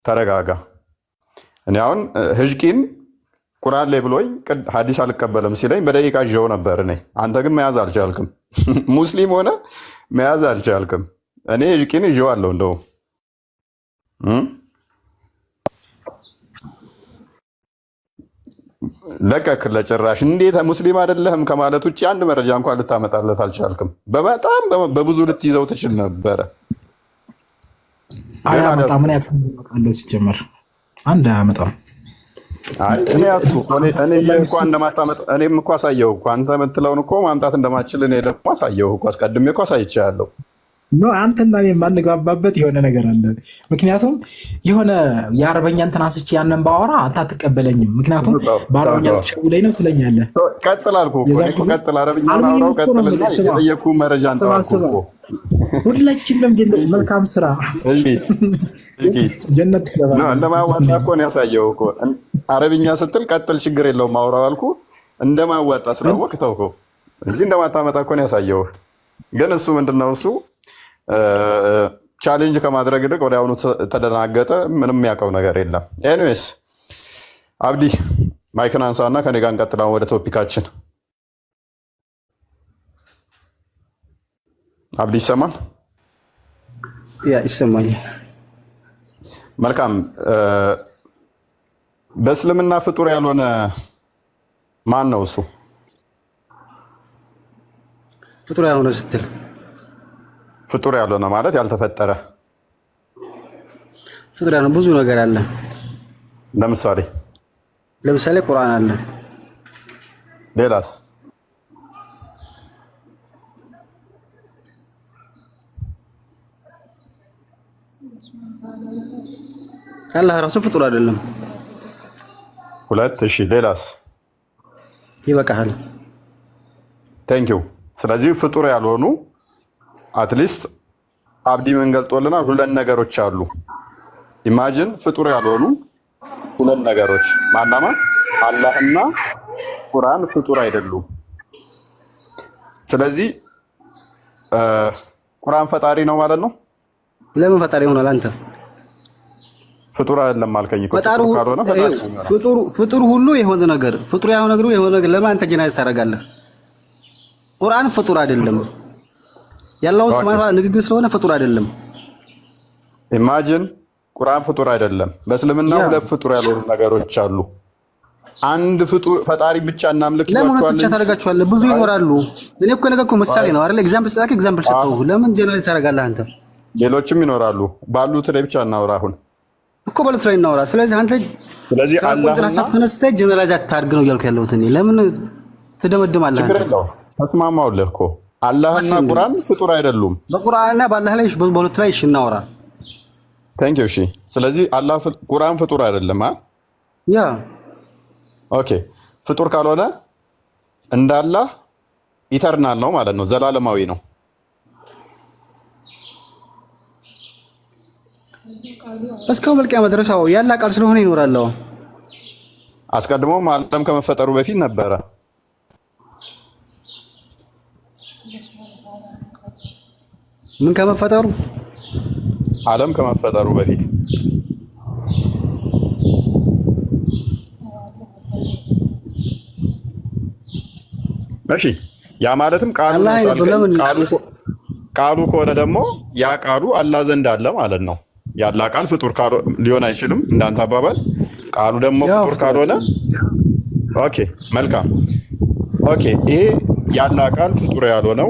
ተረጋጋ። እኔ አሁን ህጅቂን ቁርአን ላይ ብሎኝ ሐዲስ አልቀበልም ሲለኝ በደቂቃ ይዤው ነበር እኔ። አንተ ግን መያዝ አልቻልክም። ሙስሊም ሆነ መያዝ አልቻልክም። እኔ እጅቂን ይዤዋለሁ እንደው ለቀክ ለጭራሽ እንዴት ሙስሊም አይደለህም ከማለት ውጭ አንድ መረጃ እንኳን ልታመጣለት አልቻልክም። በጣም በብዙ ልትይዘው ትችል ነበረ። አያመጣም። ምን ያክል ሲጀመር አንድ አያመጣም። እኔ ያስኩ እኔም እኮ አሳየሁ እኮ አንተ የምትለውን እኮ ማምጣት እንደማችል እኔ ደግሞ አሳየሁ እኮ አስቀድሜ እኮ አሳይቻለሁ። ኖ አንተና እኔ የማንግባባበት የሆነ ነገር አለ። ምክንያቱም የሆነ የአረበኛ እንትን አንስቼ ያንን ባወራ አንተ አትቀበለኝም። ምክንያቱም በአረበኛ ልትሸውለኝ ነው ትለኛለህ። ቀጥል አልኩህ እኮ ቀጥል፣ አረበኛ አውራው ቀጥልና የጠየኩህ መረጃ አንተ አልኩህ። ሁላችንም ጀነት መልካም ስራ ጀነት ትገባለህ። እንደማዋጣ እኮ ነው ያሳየው እኮ አረብኛ ስትል ቀጥል ችግር የለውም አውራው አልኩህ። እንደማዋጣ ስላወቅህ ተውከው እንጂ እንደማታመጣ እኮ ነው ያሳየው። ግን እሱ ምንድነው እሱ ቻሌንጅ ከማድረግ ይልቅ ወዲያውኑ ተደናገጠ። ምንም የሚያውቀው ነገር የለም። ኤኒዌይስ አብዲ ማይክን አንሳና ከኔ ጋር እንቀጥላለን ወደ ቶፒካችን። አብዲ ይሰማል? ያ ይሰማኛል። መልካም። በእስልምና ፍጡር ያልሆነ ማን ነው እሱ? ፍጡር ያልሆነ ስትል ፍጡር ያልሆነ ማለት ያልተፈጠረ። ፍጡር ያልሆነ ብዙ ነገር አለ። ለምሳሌ ቁርአን አለ። ሌላስ? አላህ ራሱ ፍጡር አይደለም። ሁለት። እሺ ሌላስ? ይበቃሃል። ቴንኪው። ስለዚህ ፍጡር ያልሆኑ አትሊስት አብዲ ምን ገልጦልናል? ሁለት ነገሮች አሉ። ኢማጂን ፍጡር ያልሆኑ ሁለት ነገሮች ማናማ አላህና ቁርአን ፍጡር አይደሉም። ስለዚህ ቁርአን ፈጣሪ ነው ማለት ነው። ለምን ፈጣሪ ይሆናል? አንተ ፍጡር አይደለም አልከኝ እኮ። ፍጡር ሁሉ የሆነ ነገር ፍጡር ያልሆነ ነገር የሆነ ነገር ለምን አንተ ጀናይዝ ታደርጋለህ? ቁርአን ፍጡር አይደለም። ያላው ስማታ ንግግር ስለሆነ ፍጡር አይደለም። ኢማጂን ቁርአን ፍጡር አይደለም። በእስልምና ሁለት ፍጡር ያልሆኑ ነገሮች አሉ። አንድ ፍጡር ፈጣሪ ብቻ እናምልክ ይሏቸዋል። ለምን ታደርጋቸዋለህ? ብዙ ይኖራሉ። እኔ እኮ ነገርኩህ ምሳሌ ነው አይደል? ኤግዛምፕል ስጠራክ ኤግዛምፕል ሰጠሁህ። ለምን ጀነራል ታደርጋለህ አንተ? ሌሎችም ይኖራሉ። ባሉት ላይ ብቻ እናውራ። አሁን እኮ ባሉት ላይ እናውራ። ስለዚህ አንተ አላህና ሐሳብ ተነስተህ ጀነራል አታርግ ነው እያልኩ ያለሁት እኔ። ለምን ትደመድማለህ? ችግር የለውም ተስማማውልህ እኮ አላህና ቁርአን ፍጡር አይደሉም። በቁርአንና በአላህ ላይ በሁለት ላይ እናውራ። ታንኪዩ። እሺ ስለዚህ አላህ ቁርአን ፍጡር አይደለም። ያ ኦኬ። ፍጡር ካልሆነ እንዳላህ ኢተርናል ነው ማለት ነው፣ ዘላለማዊ ነው። እስከ መልቂያ መድረሻው ያላ ቃል ስለሆነ ይኖራል። አስቀድሞም ዓለም ከመፈጠሩ በፊት ነበረ። ምን ከመፈጠሩ? ዓለም ከመፈጠሩ በፊት እሺ። ያ ማለትም ቃሉ ከሆነ ደግሞ ያ ቃሉ አላህ ዘንድ አለ ማለት ነው። ያላ ቃል ፍጡር ሊሆን አይችልም እንዳንተ አባባል። ቃሉ ደግሞ ፍጡር ካልሆነ ኦኬ መልካም ኦኬ። ይሄ ያላ ቃል ፍጡር ያልሆነው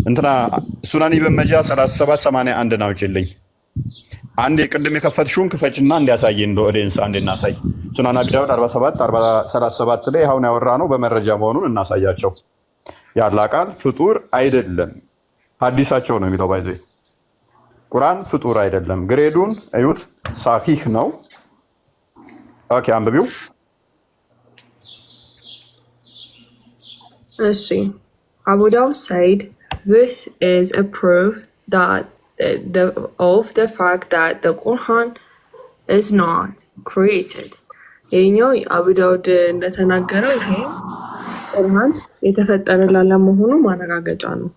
እንትና ሱናን ኢብን መጃ 3781 ነው ጭልኝ። አንዴ ቅድም የከፈትሽውን ክፈችና እንዲያሳየን ለኦዲየንስ አንዴ እናሳይ። ሱናን አቢ ዳውድ 47 ላይ አሁን ያወራ ነው በመረጃ መሆኑን እናሳያቸው። ያላ ቃል ፍጡር አይደለም ሐዲሳቸው ነው የሚለው ባይዘይ። ቁርአን ፍጡር አይደለም። ግሬዱን እዩት፣ ሳሂህ ነው። ኦኬ አንብቢው። እሺ Abu Dawud said this is a proof that of the fact that the Quran is not created. ይሄኛው አቡ ዳውድ እንደተናገረው ይሄ ቁርአን የተፈጠረ ላለመሆኑ ማረጋገጫ ነው።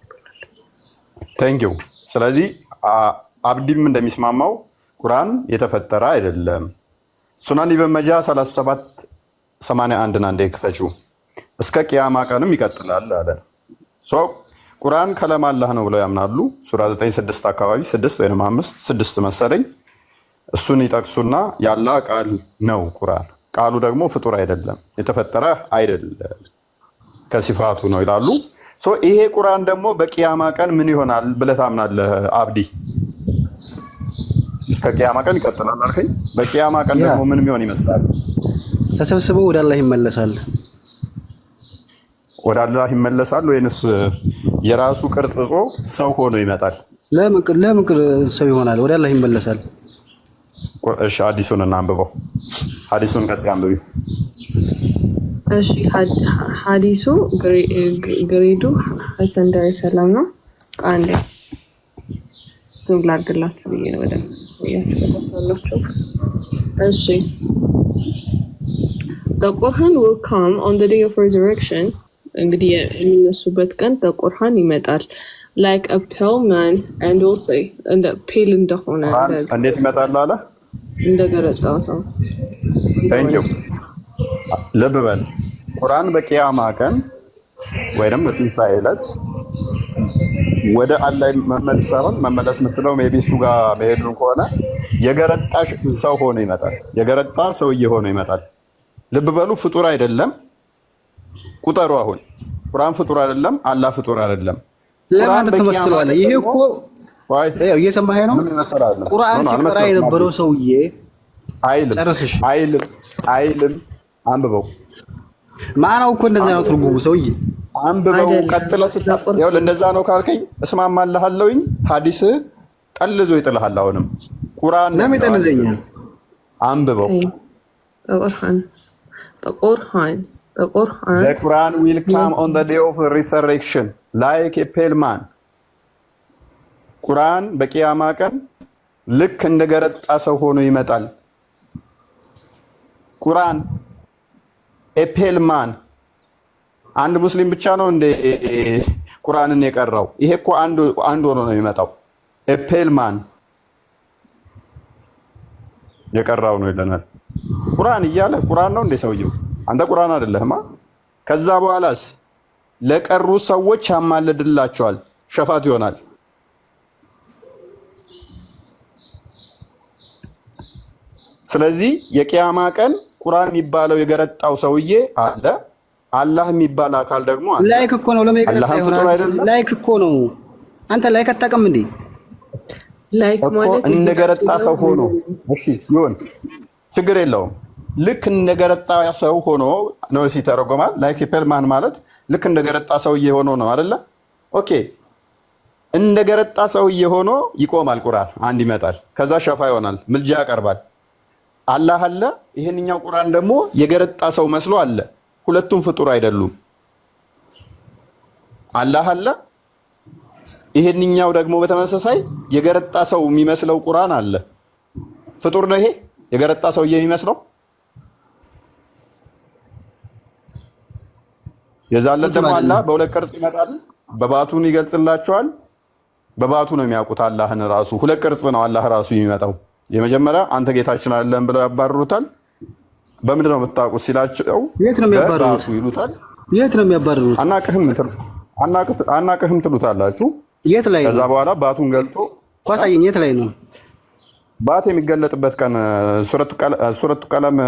ታንክ ዩ። ስለዚህ አብዲም እንደሚስማማው ቁርአን የተፈጠረ አይደለም። ሱናን ኢብን መጃ 3781 አንዴ ክፈቹ። እስከ ቂያማ ቀንም ይቀጥላል አለ። ቁርአን ከላም አላህ ነው ብለው ያምናሉ። ሱራ 9:6 አካባቢ 6 ወይም 5:6 መሰለኝ እሱን ይጠቅሱና ያላህ ቃል ነው ቁርአን። ቃሉ ደግሞ ፍጡር አይደለም፣ የተፈጠረ አይደለም፣ ከሲፋቱ ነው ይላሉ። ይሄ ቁርአን ደግሞ በቂያማ ቀን ምን ይሆናል ብለህ ታምናለህ አብዲ? እስከ ቂያማ ቀን ይቀጥላል አልከኝ። በቂያማ ቀን ደግሞ ምን የሚሆን ይመስላል? ተሰብስበው ወደ አላህ ይመለሳል። ወደ አላህ ይመለሳል ወይንስ የራሱ ቅርጽ ይዞ ሰው ሆኖ ይመጣል? ለምን ሰው ይሆናል? ወደ አላህ ይመለሳል። እሺ ሐዲሱን እናንብበው። ሐዲሱን ቀጥታ አንብቢው። እሺ ሐዲሱ ግሬዱ ሐሰን ዳር ሰላም ነው። አንዴ ዙም ላድርግላችሁ ብዬ ነው ወደ ያያችሁ። እሺ The Quran will come on the day of resurrection. እንግዲህ የሚነሱበት ቀን በቁርአን ይመጣል like a pale man and also እንደ ፔል እንደሆነ እንዴት ይመጣል አለ እንደገረጣው ሰው። Thank you ልብ በል ቁርአን በቂያማ ቀን ወይንም በትንሣኤ ዕለት ወደ አላህ መመለስ የምትለው ሜቢ እሱ ጋር መሄዱን ከሆነ የገረጣ ሰው ሆኖ ይመጣል። የገረጣ ሰውዬ ሆኖ ይመጣል። ልብ በሉ ፍጡር አይደለም። ቁጠሩ። አሁን ቁርአን ፍጡር አይደለም፣ አላህ ፍጡር አይደለም። ለማን ተመስሏል? ይሄ እኮ እየሰማኸኝ ነው? ቁርአን ሲቀራ የነበረው ሰውዬ አይልም። አንብበው። ማናው እኮ እንደዛ ነው ትርጉሙ። ሰውዬ አንብበው። ቀጥለህ ይኸውልህ፣ እንደዛ ነው ካልከኝ እስማማልሃለሁኝ። ሐዲስ ጠልዞ ይጥልሃል። አሁንም ቁርአን ለምን ይጠልዘኛል? አንብበው። The Quran will come on the day of resurrection like a pale man. ቁርአን በቂያማ ቀን ልክ እንደገረጣ ሰው ሆኖ ይመጣል። ቁርአን a pale man አንድ ሙስሊም ብቻ ነው እንደ ቁርአንን የቀራው? ይሄ እኮ አንድ ሆኖ ነው የሚመጣው። a pale man የቀራው ነው ይለናል። ቁርአን እያለ ቁርአን ነው እንደ ሰውየው? አንተ ቁርአን አይደለህማ። ከዛ በኋላስ ለቀሩ ሰዎች ያማልድላቸዋል፣ ሸፋት ይሆናል። ስለዚህ የቂያማ ቀን ቁርአን የሚባለው የገረጣው ሰውዬ አለ፣ አላህ የሚባል አካል ደግሞ አለ። ላይክ እኮ ነው ለማይገረጣ ይሆናል። ላይክ እኮ ነው። አንተ ላይክ አታውቅም እንዴ? ላይክ ማለት እንደገረጣ ሰው ሆኖ እሺ ይሁን፣ ችግር የለውም። ልክ እንደገረጣ ሰው ሆኖ ነው ሲተረጎማል። ላይክ ፔልማን ማለት ልክ እንደገረጣ ሰውዬ ሆኖ ነው አይደለ? ኦኬ እንደገረጣ ሰውዬ ሆኖ ይቆማል። ቁርአን አንድ ይመጣል፣ ከዛ ሸፋ ይሆናል፣ ምልጃ ያቀርባል። አላህ አለ። ይሄንኛው ቁርአን ደግሞ የገረጣ ሰው መስሎ አለ። ሁለቱም ፍጡር አይደሉም። አላህ አለ። ይሄንኛው ደግሞ በተመሳሳይ የገረጣ ሰው የሚመስለው ቁርአን አለ። ፍጡር ነው ይሄ የገረጣ ሰውዬ የሚመስለው። የዛለት ደግሞ አላህ በሁለት ቅርጽ ይመጣል። በባቱን ይገልጽላቸዋል። በባቱ ነው የሚያውቁት አላህን ራሱ። ሁለት ቅርጽ ነው አላህ ራሱ የሚመጣው። የመጀመሪያ አንተ ጌታችን አይደለም ብለው ያባርሩታል። በምንድን ነው የምታውቁት ሲላቸው በባቱ ይሉታል። የት ነው የሚያባርሩት? አናቅህም ትሉታላችሁ። የት ላይ? ከዛ በኋላ ባቱን ገልጦ ኳሳየኝ። የት ላይ ነው ባት የሚገለጥበት ቀን? ሱረቱ ቀለም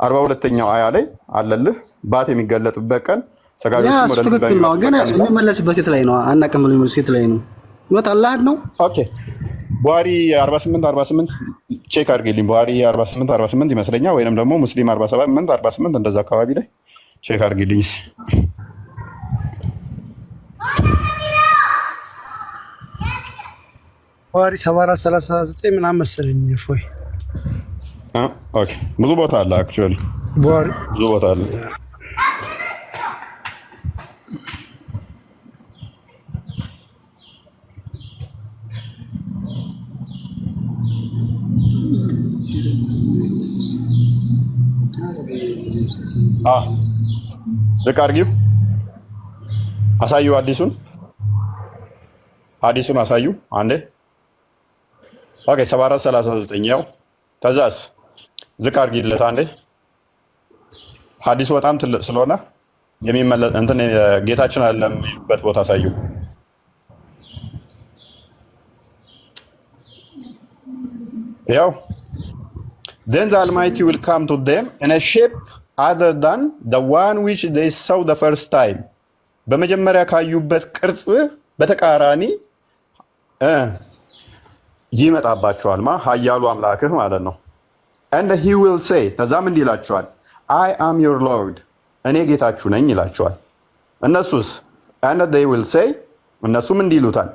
42ኛው አያ ላይ አለልህ። ባት የሚገለጥበት ቀን ሰጋጆች ወደ ትክክል ነው፣ ግን የሚመለስበት የት ላይ ነው? አናቅም ብሎ የሚመለስ የት ላይ ነው? ወት አላህ ነው። ኦኬ ቡሃሪ 48 ቼክ አድርግልኝ። ቡሃሪ 48 ይመስለኛል፣ ወይንም ደግሞ ሙስሊም 48 እንደዛ አካባቢ ላይ ቼክ አድርግልኝ። ቡሃሪ 7439 ምናምን መሰለኝ። ፎይ ኦኬ ብዙ ቦታ አለ። አክቹዋሊ ቡሃሪ ብዙ ቦታ አለ። ልክ አድርጊው። አሳዩ። ሐዲሱን አሳዩ አንዴ። ኦኬ 7439 ያው ተዛስ ዝቅ አድርጊለት አንዴ። ሐዲሱ በጣም ትልቅ ስለሆነ የሚመለስ እንትን ጌታችን አይደለም የሚሉበት ቦታ አሳዩ። ያው then the Almighty will come to them in a shape other than the one which they saw the first time. በመጀመሪያ ካዩበት ቅርጽ በተቃራኒ ይመጣባቸዋል። ኃያሉ አምላክህ ማለት ነው። and he will say ተዛም እንዲህ ይላቸዋል I am your Lord እኔ ጌታችሁ ነኝ ይላቸዋል። እነሱስ and they will say እነሱም እንዲህ ይሉታል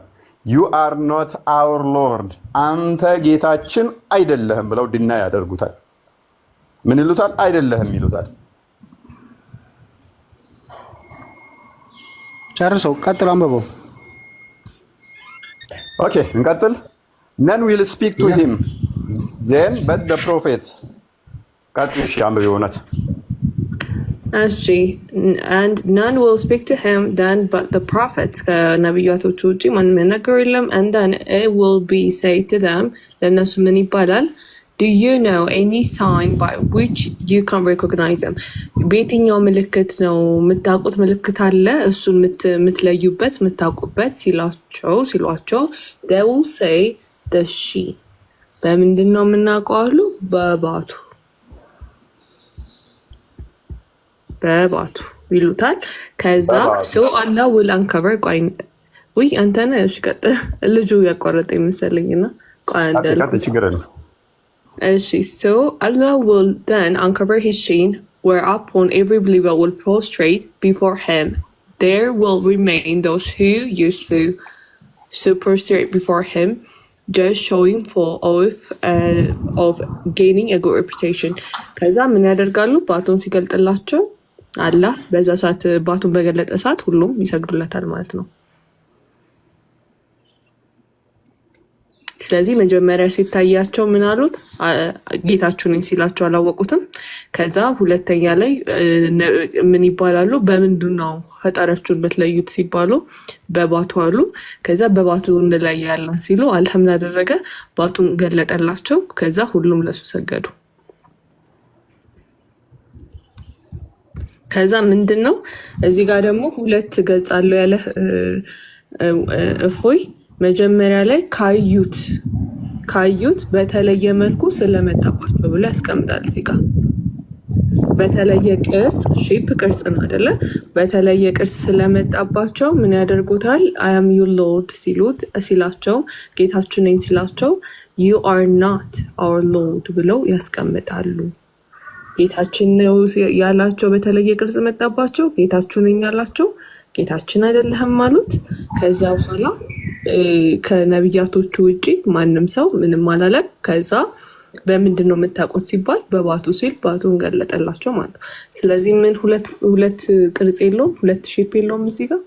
You are not our Lord አንተ ጌታችን አይደለህም ብለው ድና ያደርጉታል። ምን ይሉታል? አይደለህም ይሉታል። ጨርሰው ቀጥሉ፣ አንብበው። ኦኬ እንቀጥል። None will speak to him then but the prophets ቀጥሉ። እሺ አንብበው እውነት and none will speak to him then but the prophets ከነቢያቶቹ ውጪ ማንም የሚናገር የለም and then it will be said to them ለእነሱ ምን ይባላል Do you know any sign by which you can recognize them? በየትኛው ምልክት ነው የምታውቁት ምልክት አለ እሱን የምትለዩበት የምታውቁበት ሲሏቸው they will say the sheep በምንድን ነው የምናውቀው አሉ በባቱ ይሉታል። ከዛ so Allah will uncover ወይ አንተ ነህ እሺ ቀጥል ልጁ ያቋረጠ ይመስለኝና so Allah will then uncover his sheen whereupon every believer will prostrate before him. There will remain those who used to prostrate before him just showing for of gaining a good reputation. ከዛ ምን ያደርጋሉ ባቱን ሲገልጥላቸው አላህ በዛ ሰዓት ባቱን በገለጠ ሰዓት ሁሉም ይሰግዱለታል ማለት ነው። ስለዚህ መጀመሪያ ሲታያቸው ምን አሉት ጌታችሁ ነኝ ሲላቸው አላወቁትም። ከዛ ሁለተኛ ላይ ምን ይባላሉ በምንድነው ፈጣሪያችሁን በትለዩት ሲባሉ በባቱ አሉ። ከዛ በባቱ ላይ ያለን ሲሉ አልሐምድ አደረገ ባቱን ገለጠላቸው። ከዛ ሁሉም ለሱ ሰገዱ። ከዛ ምንድነው እዚህ ጋር ደግሞ ሁለት ገጽ አለው ያለ እፎይ መጀመሪያ ላይ ካዩት በተለየ መልኩ ስለመጣባቸው ብሎ ያስቀምጣል። እዚህ ጋር በተለየ ቅርጽ ሼፕ ቅርጽ ነው አይደለ? በተለየ ቅርጽ ስለመጣባቸው ምን ያደርጉታል? I am your Lord ሲላቸው ጌታችሁ ነኝ ሲላቸው you are not our Lord ብለው ያስቀምጣሉ። ጌታችን ነው ያላቸው በተለየ ቅርጽ መጣባቸው። ጌታችሁ ነኝ ያላቸው ጌታችን አይደለህም አሉት። ከዛ በኋላ ከነቢያቶቹ ውጪ ማንም ሰው ምንም አላለም። ከዛ በምንድነው የምታውቁት ሲባል በባቱ ሲል ባቱን ገለጠላቸው ማለት ነው። ስለዚህ ምን ሁለት ቅርጽ የለውም፣ ሁለት ሼፕ የለውም። እዚህ ጋር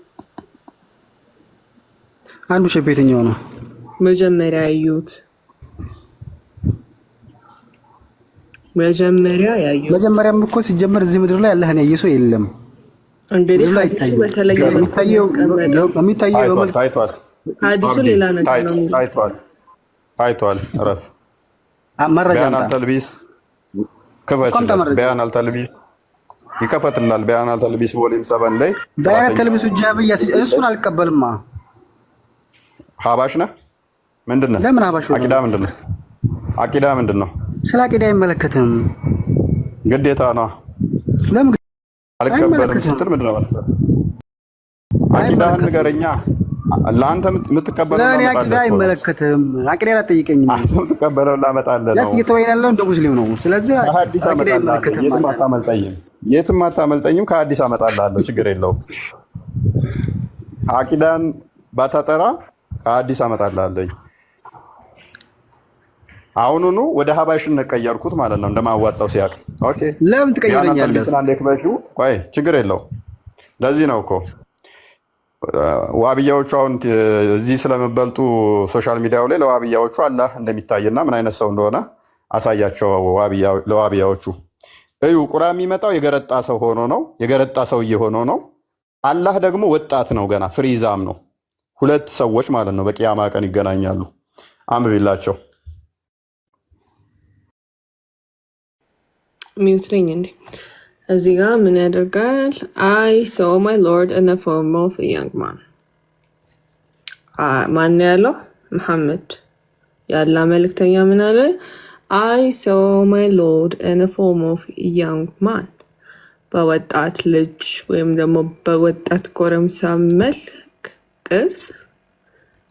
አንዱ ሼፕ የትኛው ነው? መጀመሪያ ያዩት መጀመሪያም እኮ ሲጀመር እዚህ ምድር ላይ ያለህን ያየሰው የለም። እንግዲህ በተለየ የሚታየው ሐዲሱ ሌላ ነገር ነው። ታይቷል። እረፍ መረጃ ቢያን አልተልቢስ ቢያን አልተልቢስ ይከፈትላል። ቢያን አልተልቢስ ቮሊም 7 ላይ ቢያን አልተልቢስ ጃብያ እሱን አልቀበልማ። ሀባሽ ነህ ምንድነው? ለምን ሀባሽ ነው? አቂዳ ምንድነው? ስለ አቂዳ አይመለከትም። ግዴታ ነው። ለምን አልቀበልም ስትል ምንድነው ማለት? አቂዳህን ንገረኛ። ለአንተ የምትቀበለው ለኔ አቂዳ አይመለከትም። አቂዳ አትጠይቀኝም። አንተ የምትቀበለው ላመጣለህ ነው። ለስ እየተወያየ ያለው እንደ ሙስሊም ነው። ስለዚህ አቂዳ አይመለከትም። የትም አታመልጠኝም። ከአዲስ አመጣልሃለሁ። ችግር የለውም። አቂዳን ባታጠራ ከአዲስ አመጣልሃለሁ። አሁኑኑ ወደ ሀባሽነት ቀየርኩት ማለት ነው እንደማዋጣው ሲያቅ። ኦኬ ለምን ትቀየረኛለህ? ቆይ ችግር የለውም። ለዚህ ነው እኮ ዋብያዎቹ አሁን እዚህ ስለመበልጡ ሶሻል ሚዲያው ላይ ለዋብያዎቹ አላህ እንደሚታይና ምን አይነት ሰው እንደሆነ አሳያቸው። ለዋብያዎቹ እዩ ቁርአን የሚመጣው የገረጣ ሰው ሆኖ ነው፣ የገረጣ ሰውዬ ሆኖ ነው። አላህ ደግሞ ወጣት ነው፣ ገና ፍሪዛም ነው። ሁለት ሰዎች ማለት ነው በቂያማ ቀን ይገናኛሉ። አንብቢላቸው። ሚውት ነኝ እንዴ? እዚህ ጋር ምን ያደርጋል? I saw my Lord in the form of a young man. ማን ያለው? መሐመድ ያላ መልእክተኛ ምን አለ? I saw my Lord in the form of a young man. በወጣት ልጅ ወይም ደግሞ በወጣት ጎረምሳ መልክ ቅርጽ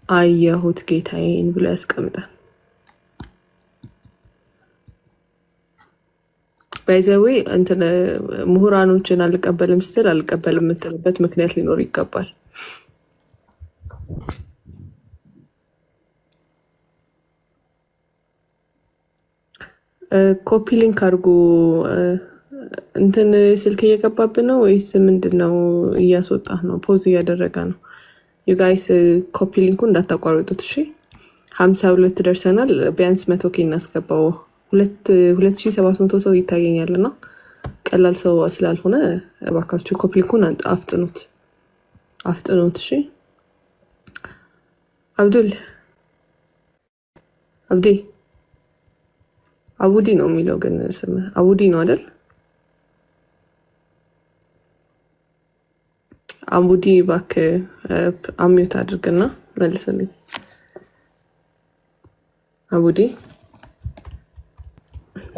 አየሁት ጌታዬን ብሎ ያስቀምጣል። ባይዘዌ እንትን ምሁራኖችን አልቀበልም ስትል አልቀበልም የምትልበት ምክንያት ሊኖር ይገባል። ኮፒ ሊንክ አድርጎ እንትን ስልክ እየገባብን ነው ወይስ ምንድነው? እያስወጣ ነው፣ ፖዝ እያደረገ ነው። ዩ ጋይስ ኮፒ ሊንኩ እንዳታቋርጡት እሺ። 52 ደርሰናል። ቢያንስ 100 ኬ እናስገባው። 2700 ሰው ይታየኛልና ቀላል ሰው ስላልሆነ እባካችሁ ኮፒ ሊንኩን አፍጥኑት እሺ። አቡዲ ነው የሚለው ግን ስም አቡዲ ነው አይደል? አቡዲ እባክህ አሚዩት አድርግና መልስልኝ። አቡዲ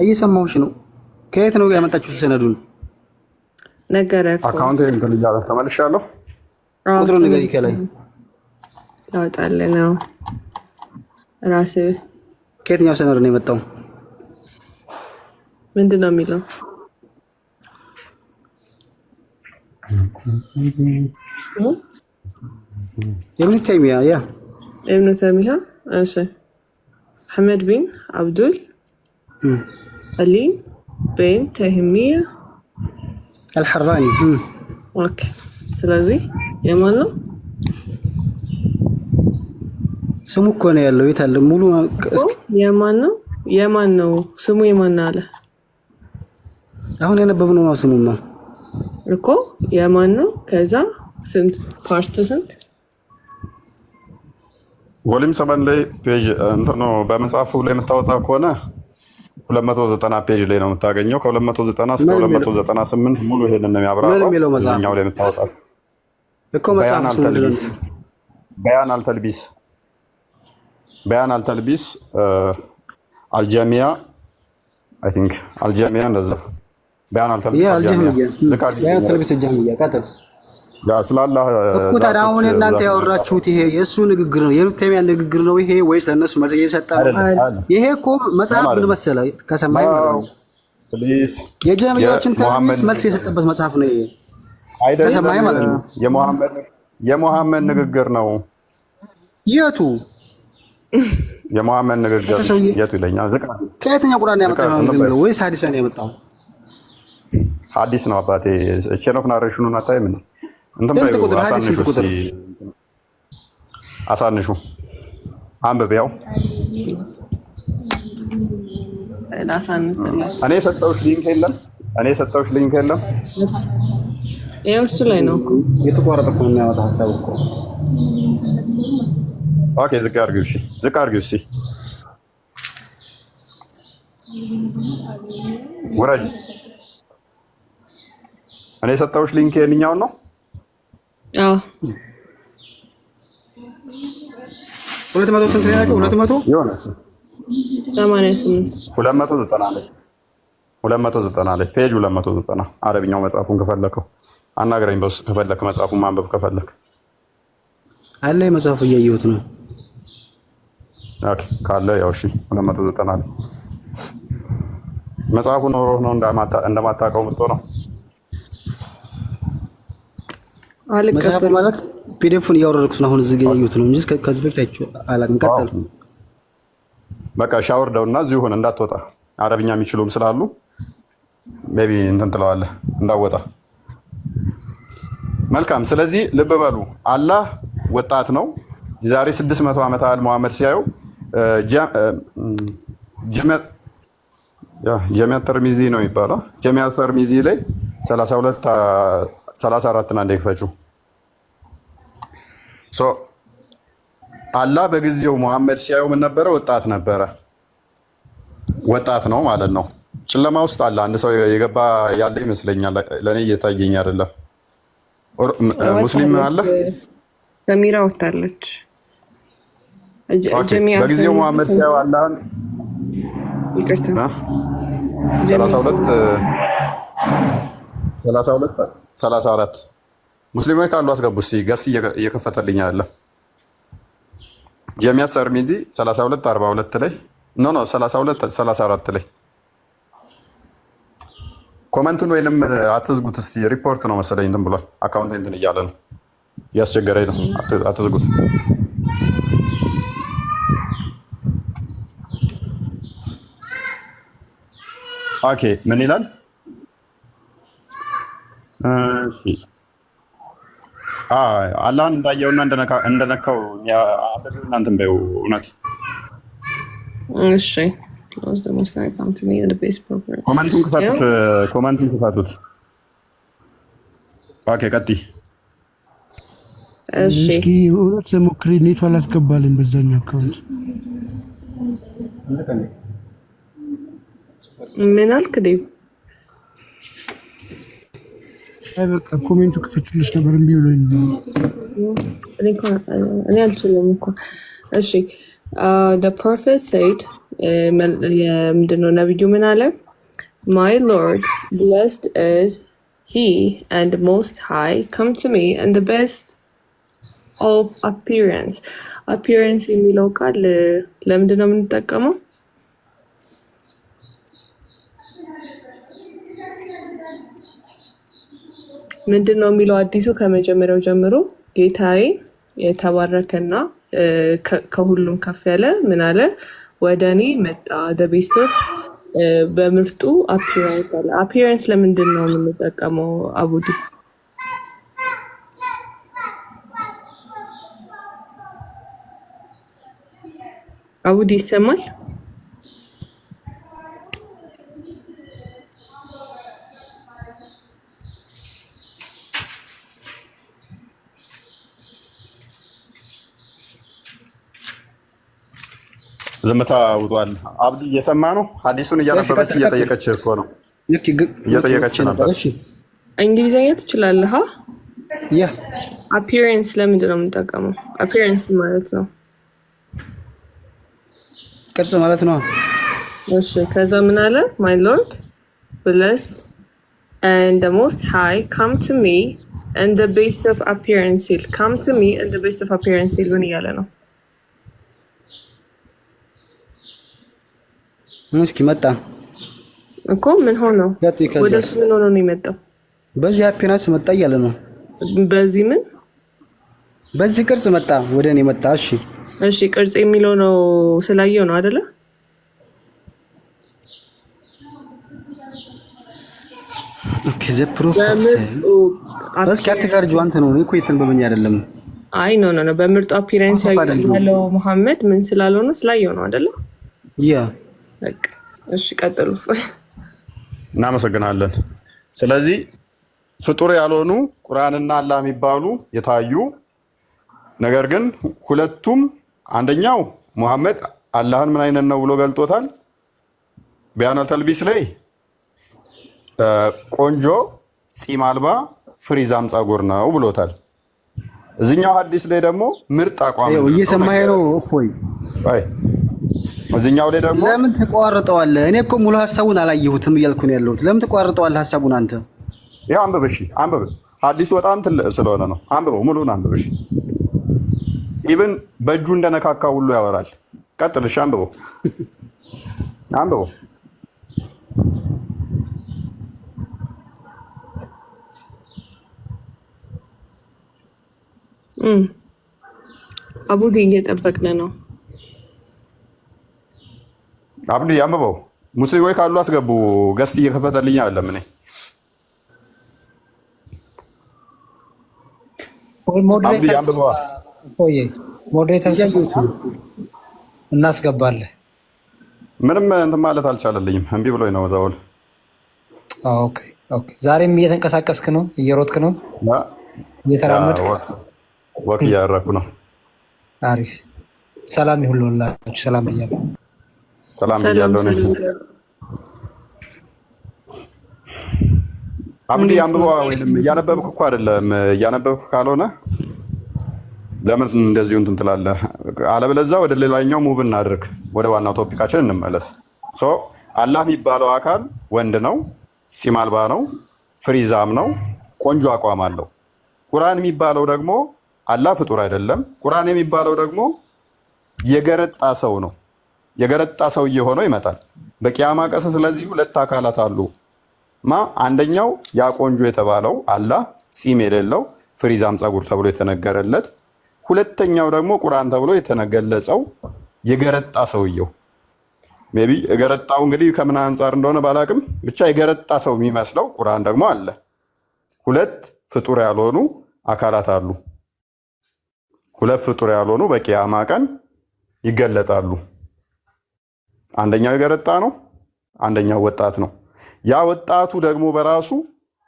እየሰማሁሽ ነው። ከየት ነው ያመጣችሁት ሰነዱን? ነገረ አካውንት እንትን እያለ ተመልሻለሁ። ቁጥሩን ንገሪኝ። ከላይ ላውጣልህ ነው። ራስህ ከየትኛው ሰነድ ነው የመጣው? ምንድን ነው የሚለው? ኢብኑ ተይሚያ እሺ። አሕመድ ቢን አብዱል አሊም ቢን ተይሚያ አልሐራኒ። ኦኬ። ስለዚህ የማን ነው ስሙ? እኮ ነው ያለው። የት አለ ሙሉ? የማን ነው ስሙ? የማን አለ? አሁን ያነበብነው ነው ስሙማ እኮ የማን ነው? ከዛ ስንት ፓርት ስንት? ቮሊም 7 ላይ ፔጅ እንትን ነው በመጽሐፉ ላይ የምታወጣው ከሆነ 290 ፔጅ ላይ ነው የምታገኘው። ከ290 እስከ 298 ሙሉ ይሄንን ነው የሚያብራራው። እኛው ላይ የምታወጣው እኮ መጽሐፉ በያን አልተልቢስ አልጀሚያ አይ ቲንክ አልጀሚያ እንደዛ በያን አልተልቢስ አልጀሚያ ስላላ እኮ ታዲያ አሁን እናንተ ያወራችሁት ይሄ የእሱ ንግግር ነው፣ የኢብኑ ተይሚያ ንግግር ነው ይሄ ወይስ ለእነሱ መልስ እየሰጠ ነው? ይሄ እኮ መጽሐፍ ምን መሰለህ ከሰማይ ማለት ነው የጀሚያዎችን ተርሚስ መልስ የሰጠበት መጽሐፍ ነው ይሄ ከሰማይ ማለት ነው። የሙሐመድ ንግግር ነው። የቱ የሙሐመድ ንግግር የቱ ይለኛል። ከየትኛው ቁርአን ያመጣው ነው ወይስ ሐዲስ ነው ያመጣው? ሐዲስ ነው አባቴ። ቼን ኦፍ ናሬሽኑን አታይም እንዴ? እንትን አሳንሹ አንብቤው እኔ የሰጠሁሽ ሊንክ የለም። ያው እሱ ላይ ነው እኮ የተቋረጠ እኮ የሚያወጣ ሀሳብ እኮ። ኦኬ ዝቅ አድርጊው። እሺ ወራጅ እኔ የሰጠሁሽ ሊንክ የትኛውን ነው? አዎ 200 ስንት ነው ያለው? 200 ይሆነ 88 290 ላይ ፔጅ 290 አረብኛው መጽሐፉን ከፈለከው አናግረኝ በውስጥ ከፈለክ መጽሐፉን ማንበብ ከፈለክ አለ። መጽሐፉ እያየሁት ነው። ኦኬ ካለ ያው እሺ 290 ላይ መጽሐፉ ኖሮ ነው እንደማታውቀው የምትሆነው። መጽሐፉ ማለት ፒዲኤፉን እያወረድኩት ነው አሁን እዚህ ጋር እያየሁት ነው እንጂ ከዚህ በፊት አይቼው አላውቅም። ቀጥል በቃ ሻወር ደውና እዚሁ ሆነ እንዳትወጣ። አረብኛ የሚችሉም ስላሉ ሜቢ እንትን ትለዋለህ እንዳወጣ። መልካም። ስለዚህ ልብ በሉ አላህ ወጣት ነው። ዛሬ 600 ዓመት አል መሐመድ ሲያዩ ጀሚዓ ተርሚዚ ነው የሚባለው። ጀሚዓ ተርሚዚ ላይ 34 አንዴ ክፈችው። አላህ በጊዜው መሐመድ ሲያዩ ምን ነበረ? ወጣት ነበረ። ወጣት ነው ማለት ነው። ጨለማ ውስጥ አለ አንድ ሰው የገባ ያለ ይመስለኛል። ለኔ እየታየኝ አይደለም። ሙስሊም አለ። ሰሚራ ወጣለች። በጊዜው መሐመድ ሲያው አላህን ይቅርታ 34 ሙስሊሞች ካሉ አስገቡ እስኪ። ገስ እየከፈተልኝ አለ ጀሚያ ሰርሚዲ 3242 ላይ ኖ 34 ላይ ኮመንቱን ወይንም አትዝጉት እስኪ። ሪፖርት ነው መሰለኝ እንትን ብሏል። አካውንት እንትን እያለ ነው እያስቸገረኝ ነው። አትዝጉት። ኦኬ ምን ይላል? እሺ አላህን እንዳየውና እንደነካው እናንተም በይው እውነት። እሺ ኮመንቱን ክፈቱት። ኦኬ ቀጥይ። እሺ እውነት ሞክሪ። ኔቱ አላስገባልኝ በዛኛው አካውንት። ምን አልክ ዴቭ? አይ በቃ ኮሜንቱ ክፈችልሽ ነበር እምቢ ብሎኝ ነው። እኔ አልችልም እኮ። እሺ the prophet said ምንድነው ነብዩ ምን አለ? My Lord, blessed is he and most high, come to me and the best of appearance. appearance የሚለው ቃል ለምንድነው የምንጠቀመው? ምንድነው የሚለው አዲሱ ከመጀመሪያው ጀምሮ ጌታዬ የተባረከና ከሁሉም ከፍ ያለ ምን አለ ወደ እኔ መጣ። ቤስት በምርጡ አፒራንስ አለ። አፒራንስ ለምንድን ነው የምንጠቀመው? አቡዲ ይሰማል? ዘመታ ውጧል። አብዲ እየሰማ ነው። ሐዲሱን እያነበበች እየጠየቀች እኮ ነው። እየጠየቀች ነበር። እሺ እንግሊዘኛ ትችላለህ? ያ አፒራንስ ለምንድን ነው የምንጠቀመው? አፒራንስ ማለት ነው ቅርጽ ማለት ነው። እሺ ከዛ ምን አለ? my lord blessed and the most high come to me and the best of appearance come to me and the best of appearance ምን እያለ ነው? እስኪ መጣ እኮ ምን ሆኖ ወደሱ ምን ሆኖ ነው የመጣው? በዚህ አፒራንስ መጣ እያለ ነው። በዚህ ምን በዚህ ቅርጽ መጣ ወደ እኔ መጣ። እሺ እሺ ቅርጽ የሚለው ነው ስላየው ነው አይደለ? ኦኬ ዘፕሮፐት እስኪ አትጋርጁ አንተ ነው እኮ የተንበበኝ አይደለም። አይ ኖ በምርጡ አፒራንስ ያለው መሐመድ ምን ስላለው ነው ስላየው ነው አይደለ? ያ እሺ ቀጥሉ። እናመሰግናለን። ስለዚህ ፍጡር ያልሆኑ ቁርአንና አላህ የሚባሉ የታዩ ነገር ግን ሁለቱም አንደኛው ሙሐመድ አላህን ምን አይነት ነው ብሎ ገልጦታል። ቢያነል ተልቢስ ላይ ቆንጆ ጺም አልባ ፍሪዛም ጸጉር ነው ብሎታል። እዚህኛው ሐዲስ ላይ ደግሞ ምርጥ አቋም ነው። እየሰማኸኝ ነው እፎይ? አይ እዚህኛው ላይ ደግሞ ለምን ተቋርጠዋለህ? እኔ እኮ ሙሉ ሐሳቡን አላየሁትም እያልኩ ነው ያለሁት። ለምን ተቋርጠዋለህ ሐሳቡን አንተ? ያው አንብብ እሺ፣ አንብብ። ሐዲሱ በጣም ትልቅ ስለሆነ ነው። አንብበው፣ ሙሉን አንብብ እሺ። ኢቭን በእጁ እንደነካካ ሁሉ ያወራል። ቀጥል እሺ፣ አንብበው፣ አንብበው። አቡዲ እየጠበቅን ነው። አብዲ አንብበው። ሙስሊሞች ካሉ አስገቡ። ገስት እየከፈተልኝ አይደለም። እኔ አብዲ አንብበው። ኦዬ ሞዴሬተር እናስገባለን። ምንም እንትን ማለት አልቻለልኝም። እምቢ ብሎኝ ነው ዘውል። ኦኬ ኦኬ። ዛሬም እየተንቀሳቀስክ ነው? እየሮጥክ ነው? እየተራመድክ? ወክ እያደረኩ ነው። አሪፍ። ሰላም ይሁንላችሁ። ሰላም ብያለሁ። ሰላም ብያለሁ። አብዲ አንብባ ወይንም እያነበብክ እኮ አይደለም እያነበብክ ካልሆነ ለምን እንደዚሁ እንትን ትላለህ? አለበለዚያ ወደ ሌላኛው ሙቭ እናድርግ፣ ወደ ዋናው ቶፒካችን እንመለስ። ሶ አላህ የሚባለው አካል ወንድ ነው፣ ፂም አልባ ነው፣ ፍሪዛም ነው፣ ቆንጆ አቋም አለው። ቁርአን የሚባለው ደግሞ አላህ ፍጡር አይደለም። ቁርአን የሚባለው ደግሞ የገረጣ ሰው ነው። የገረጣ ሰው እየሆነው ይመጣል በቂያማ ቀን። ስለዚህ ሁለት አካላት አሉ። አንደኛው ያ ቆንጆ የተባለው አላህ ፂም የሌለው ፍሪዛም ጸጉር ተብሎ የተነገረለት፣ ሁለተኛው ደግሞ ቁርአን ተብሎ የተገለጸው የገረጣ ሰውየው። ሜቢ የገረጣው እንግዲህ ከምን አንፃር እንደሆነ ባላቅም ብቻ የገረጣ ሰው የሚመስለው ቁርአን ደግሞ አለ። ሁለት ፍጡር ያልሆኑ አካላት አሉ። ሁለት ፍጡር ያልሆኑ በቂያማ ቀን ይገለጣሉ። አንደኛው የገረጣ ነው፣ አንደኛው ወጣት ነው። ያ ወጣቱ ደግሞ በራሱ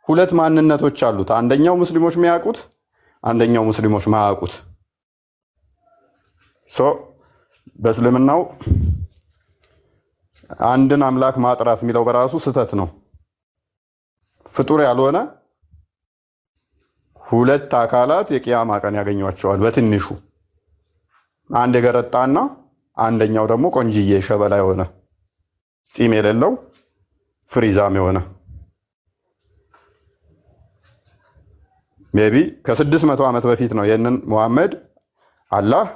ሁለት ማንነቶች አሉት። አንደኛው ሙስሊሞች የሚያውቁት፣ አንደኛው ሙስሊሞች ማያውቁት። በእስልምናው አንድን አምላክ ማጥራት የሚለው በራሱ ስህተት ነው። ፍጡር ያልሆነ ሁለት አካላት የቂያማ ቀን ያገኟቸዋል በትንሹ፣ አንድ የገረጣና አንደኛው ደግሞ ቆንጅዬ ሸበላ የሆነ ፂም የሌለው ፍሪዛም የሆነ። ሜቢ ከ600 ዓመት በፊት ነው ይህንን ሙሐመድ አላህ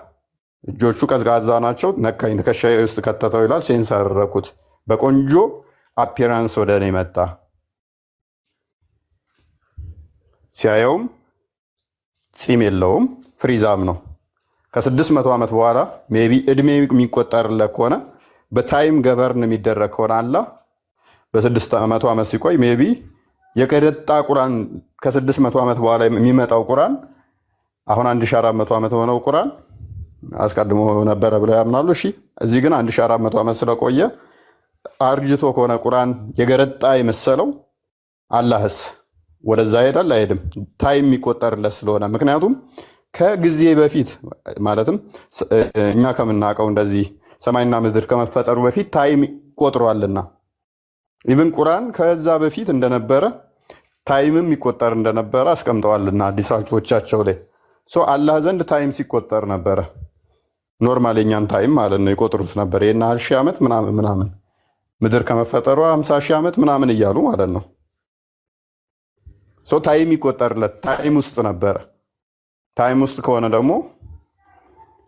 እጆቹ ቀዝቃዛ ናቸው ነካኝ ትከሻዬ ውስጥ ከተተው ይላል። ሴንሰር ረኩት በቆንጆ አፒራንስ ወደ እኔ መጣ። ሲያየውም ፂም የለውም ፍሪዛም ነው። ከ600 ዓመት በኋላ ሜቢ እድሜ የሚቆጠርለት ከሆነ በታይም ገቨርን የሚደረግ ከሆነ አላህ በ600 ዓመት ሲቆይ ሜቢ የገረጣ ቁርአን ከ600 ዓመት በኋላ የሚመጣው ቁርአን አሁን 1400 ዓመት ሆነው ቁርአን አስቀድሞ ነበረ ብለው ያምናሉ። እሺ እዚህ ግን 1400 ዓመት ስለቆየ አርጅቶ ከሆነ ቁርአን የገረጣ የመሰለው አላህስ ወደዛ ሄዳል አይሄድም? ታይም የሚቆጠርለት ስለሆነ። ምክንያቱም ከጊዜ በፊት ማለትም እኛ ከምናውቀው እንደዚህ ሰማይና ምድር ከመፈጠሩ በፊት ታይም ቆጥሯልና ኢቭን ቁርአን ከዛ በፊት እንደነበረ ታይምም ይቆጠር እንደነበረ አስቀምጠዋልና ዲሳይቶቻቸው ላይ አላህ ዘንድ ታይም ሲቆጠር ነበረ። ኖርማል የኛን ታይም ማለት ነው ይቆጥሩት ነበር። የና 1000 ዓመት ምናምን ምናምን ምድር ከመፈጠሯ 50,000 ዓመት ምናምን እያሉ ማለት ነው። ታይም ይቆጠርለት ታይም ውስጥ ነበረ። ታይም ውስጥ ከሆነ ደግሞ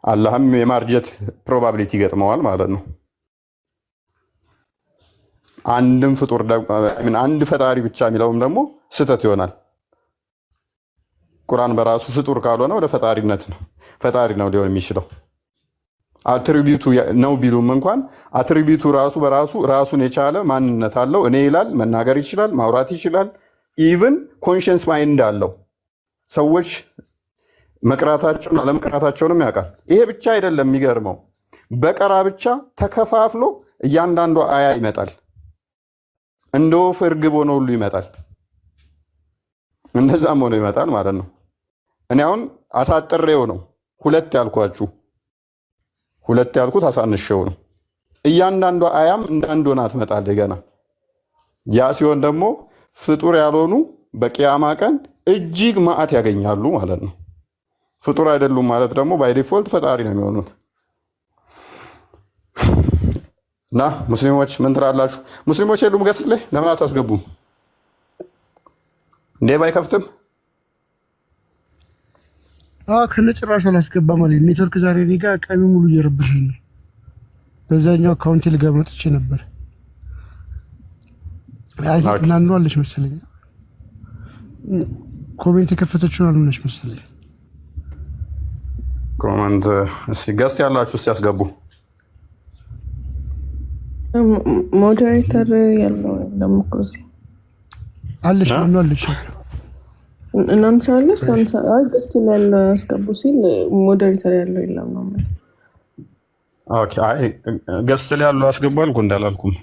አላህም የማርጀት ፕሮባቢሊቲ ይገጥመዋል ማለት ነው። አንድም ፍጡር አንድ ፈጣሪ ብቻ የሚለውም ደግሞ ስህተት ይሆናል። ቁርአን በራሱ ፍጡር ካልሆነ ወደ ፈጣሪነት ነው ፈጣሪ ነው ሊሆን የሚችለው። አትሪቢዩቱ ነው ቢሉም እንኳን አትሪቢዩቱ ራሱ በራሱ ራሱን የቻለ ማንነት አለው። እኔ ይላል፣ መናገር ይችላል፣ ማውራት ይችላል። ኢቭን ኮንሽንስ ማይንድ አለው። ሰዎች መቅራታቸውን አለመቅራታቸውንም ያውቃል። ይሄ ብቻ አይደለም የሚገርመው፣ በቀራ ብቻ ተከፋፍሎ እያንዳንዱ አያ ይመጣል። እንደ ወፍ እርግብ ሆኖ ሁሉ ይመጣል። እንደዛም ሆኖ ይመጣል ማለት ነው። እኔ አሁን አሳጥሬው ነው ሁለት ያልኳችሁ፣ ሁለት ያልኩት አሳንሼው ነው። እያንዳንዱ አያም እንዳንድ ሆና ትመጣለች ገና። ያ ሲሆን ደግሞ ፍጡር ያልሆኑ በቂያማ ቀን እጅግ መዓት ያገኛሉ ማለት ነው። ፍጡር አይደሉም ማለት ደግሞ ባይ ዲፎልት ፈጣሪ ነው የሚሆኑት። እና ሙስሊሞች ምን ትላላችሁ? ሙስሊሞች የሉም ገስ ላይ ለምን አታስገቡም? እንዴ ባይከፍትም ከነጭራሹ አላስገባም ማለት ኔትወርክ ዛሬ እኔ ጋር ቀኑ ሙሉ እየረብሽኝ ነው። በዛኛው አካውንቴ ልገባ መጥቼ ነበር። ናኑ አለች መሰለኝ ኮሜንት የከፈተችው አሉነች መሰለኝ። ኮሜንት ገስ ያላችሁ እስቲ ያስገቡ። ሞዴሬተር ያለው ለምኮዚ አለች ናኑ አለች እናንተ አለች ካንተ አይ ገስት ላይ ያስገቡ ሲል ሞዴሬተር ያለው የለም ነው ማለት። ኦኬ አይ ገስት ላይ ያለው አስገቡ አልኩ እንዳላልኩም።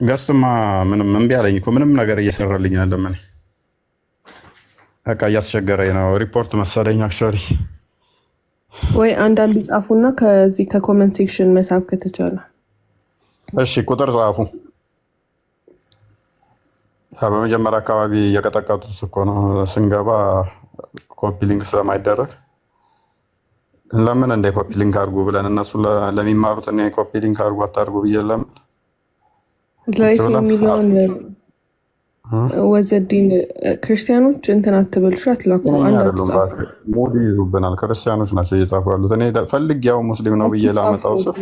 ገስትማ ምንም እምቢ አለኝ እኮ ምንም ነገር እየሰራልኝ አይደለም። እኔ በቃ እያስቸገረኝ ነው። ሪፖርት መሰለኝ አክቹዋሊ። ወይ አንዳንድ ጻፉና ከዚህ ከኮሜንት ሴክሽን መሳብ ከተቻለ እሺ ቁጥር ጻፉ። በመጀመሪያ አካባቢ እየቀጠቀጡት እኮ ነው ስንገባ ኮፒ ሊንክ ስለማይደረግ ለምን እንደ ኮፒ ሊንክ አድርጉ ብለን እነሱ ለሚማሩት እኔ ኮፒ ሊንክ አድርጉ አታርጉ ብዬ ለምን ላይፍ የሚለውን ወዘዲን ክርስቲያኖች እንትን አትበልሹ አትላኩ። ሙድ ይዙብናል። ክርስቲያኖች ናቸው እየጻፉ ያሉት። እኔ ፈልግ ያው ሙስሊም ነው ብዬ ላመጣው ሰው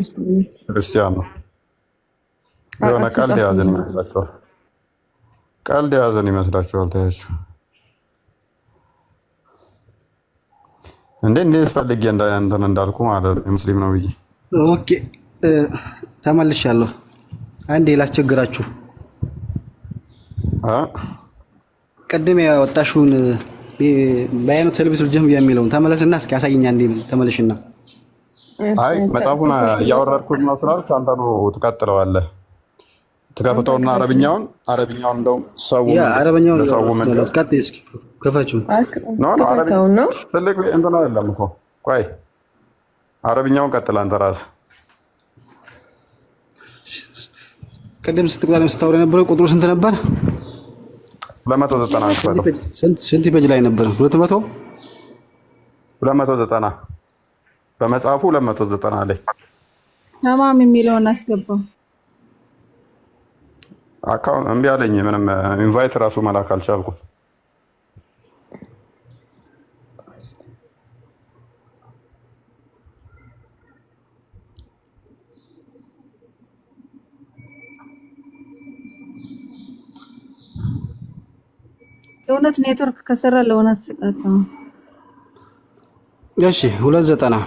ክርስቲያን ነው። የሆነ ቀልድ የያዘን ይመስላቸዋል። ቀልድ የያዘን ይመስላቸዋል። ታያችሁ እንዴት ፈልጌ እንትን እንዳልኩ ማለት ነው ሙስሊም ነው ብዬ። ኦኬ ተመልሻለሁ። አንዴ ላስቸግራችሁ። ቅድም ያወጣሽውን በአይኑ ተልብሱል ጀም የሚለውን ተመለስና እስኪ አሳይኛ። እንዴ ተመለሽና። አይ መጽሐፉን እያወረድኩት ነው ስላልክ አንተ ነው ትቀጥለዋለህ። ትከፍተውና አረብኛውን እንደው ሰው አረብኛውን ቀጥይ እስኪ ከፈችው ነው ትልቅ እንትን አይደለም እኮ። ቆይ አረብኛውን ቀጥል አንተ ራስህ። ቅድም ስትቆጣም ስታወራ የነበረው ቁጥሩ ስንት ነበር? 290 ስንት ፔጅ ላይ ነበር? 290 በመጽሐፉ 290 ላይ ተማም የሚለውን አስገባው። አካውንት እምቢ አለኝ። ምንም ኢንቫይት ራሱ መላክ አልቻልኩም። የእውነት ኔትወርክ ከሰራ ለእውነት ስጣት ነው። እሺ 290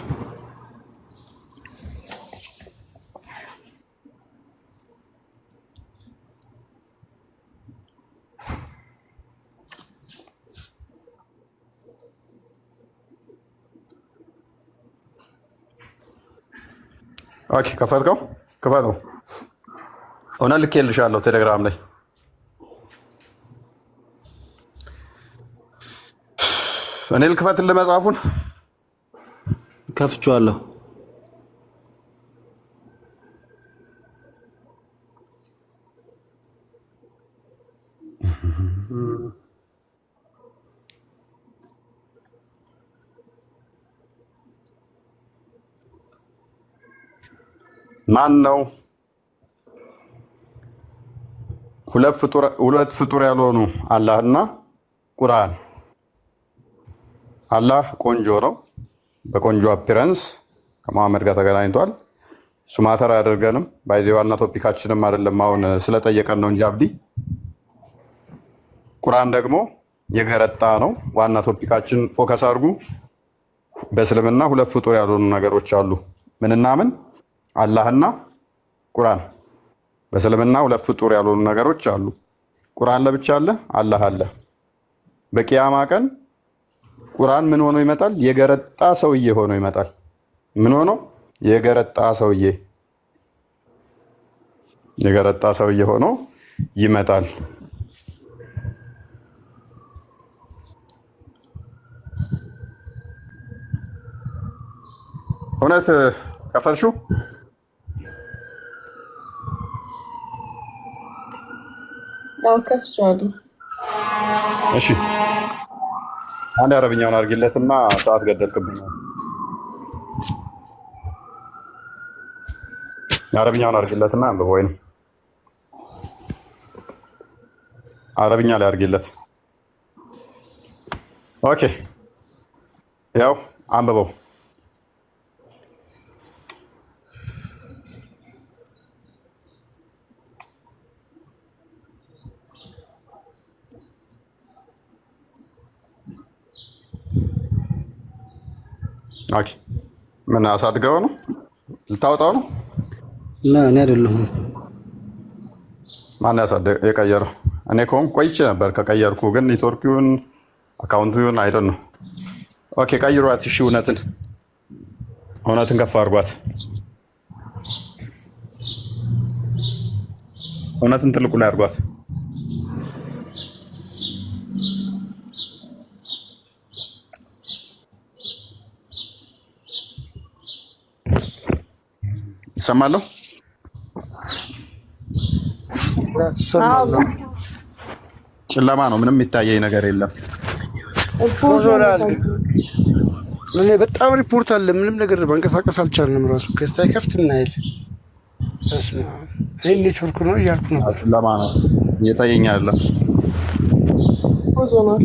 ኦኬ ከፈትከው? ክፈተው። እውነት ልኬልሻለሁ ቴሌግራም ላይ። እኔ ልክፈትልህ መጽሐፉን? ከፍቼዋለሁ። ማን ነው ሁለት ፍጡር ያልሆኑ አላህና ቁርአን? አላህ ቆንጆ ነው። በቆንጆ አፒረንስ ከመሐመድ ጋር ተገናኝቷል። እሱ ማተር አያደርገንም። ባይዜ ዋና ቶፒካችንም አይደለም አሁን ስለጠየቀን ነው እንጂ አብዲ። ቁርአን ደግሞ የገረጣ ነው። ዋና ቶፒካችን ፎከስ አድርጉ። በእስልምና ሁለት ፍጡር ያልሆኑ ነገሮች አሉ። ምንና ምን? አላህና ቁርአን። በእስልምና ሁለት ፍጡር ያልሆኑ ነገሮች አሉ። ቁርአን ለብቻ አለ፣ አላህ አለ። በቂያማ ቀን ቁርአን ምን ሆኖ ይመጣል? የገረጣ ሰውዬ ሆኖ ይመጣል። ምን ሆኖ? የገረጣ ሰውዬ ሆኖ ይመጣል። እውነት ከፈትሽው? ከፍቼዋለሁ። እሺ አንድ አረብኛውን አድርጊለትና ሰዓት ገደልክብኝ። አረብኛውን አድርጊለትና አንብበው፣ ወይም አረብኛ ላይ አድርጊለት። ኦኬ ያው አንብበው። ኦኬ ምን አሳድገው ነው ልታወጣው ነው? እኔ አይደለሁም። ማን የቀየረው? እኔ ከሆንኩ ቆይቼ ነበር ከቀየርኩ፣ ግን ኔትወርኩን አካውንቱን አይደል ነው። ኦኬ ቀይሯት። እሺ እውነትን ከፍ አድርጓት። እውነትን ትልቁ ላይ አድርጓት። ይሰማለሁ። ጨለማ ነው። ምንም የሚታየኝ ነገር የለም። ፖዞናል እኔ በጣም ሪፖርት አለ። ምንም ነገር መንቀሳቀስ አልቻልንም። ራሱ ከስታይ ከፍት እናይል ተስማ ይሄ ኔትወርክ ነው እያልኩ ነበር። ጨለማ ነው እየታየኝ ያለ ፖዞናል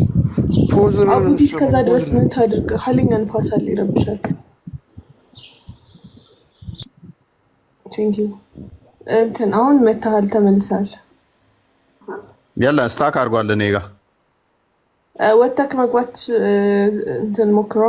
አቡዲ እስከዛ ድረስ ምን ታድርግ? ኃይለኛ ንፋስ አለ ይረብሻል። ቴንኪው እንትን አሁን መታሃል ተመልሳል። ያላ ስታክ አድርጓል እኔ ጋር ወተክ መግባት እንትን ሞክሮ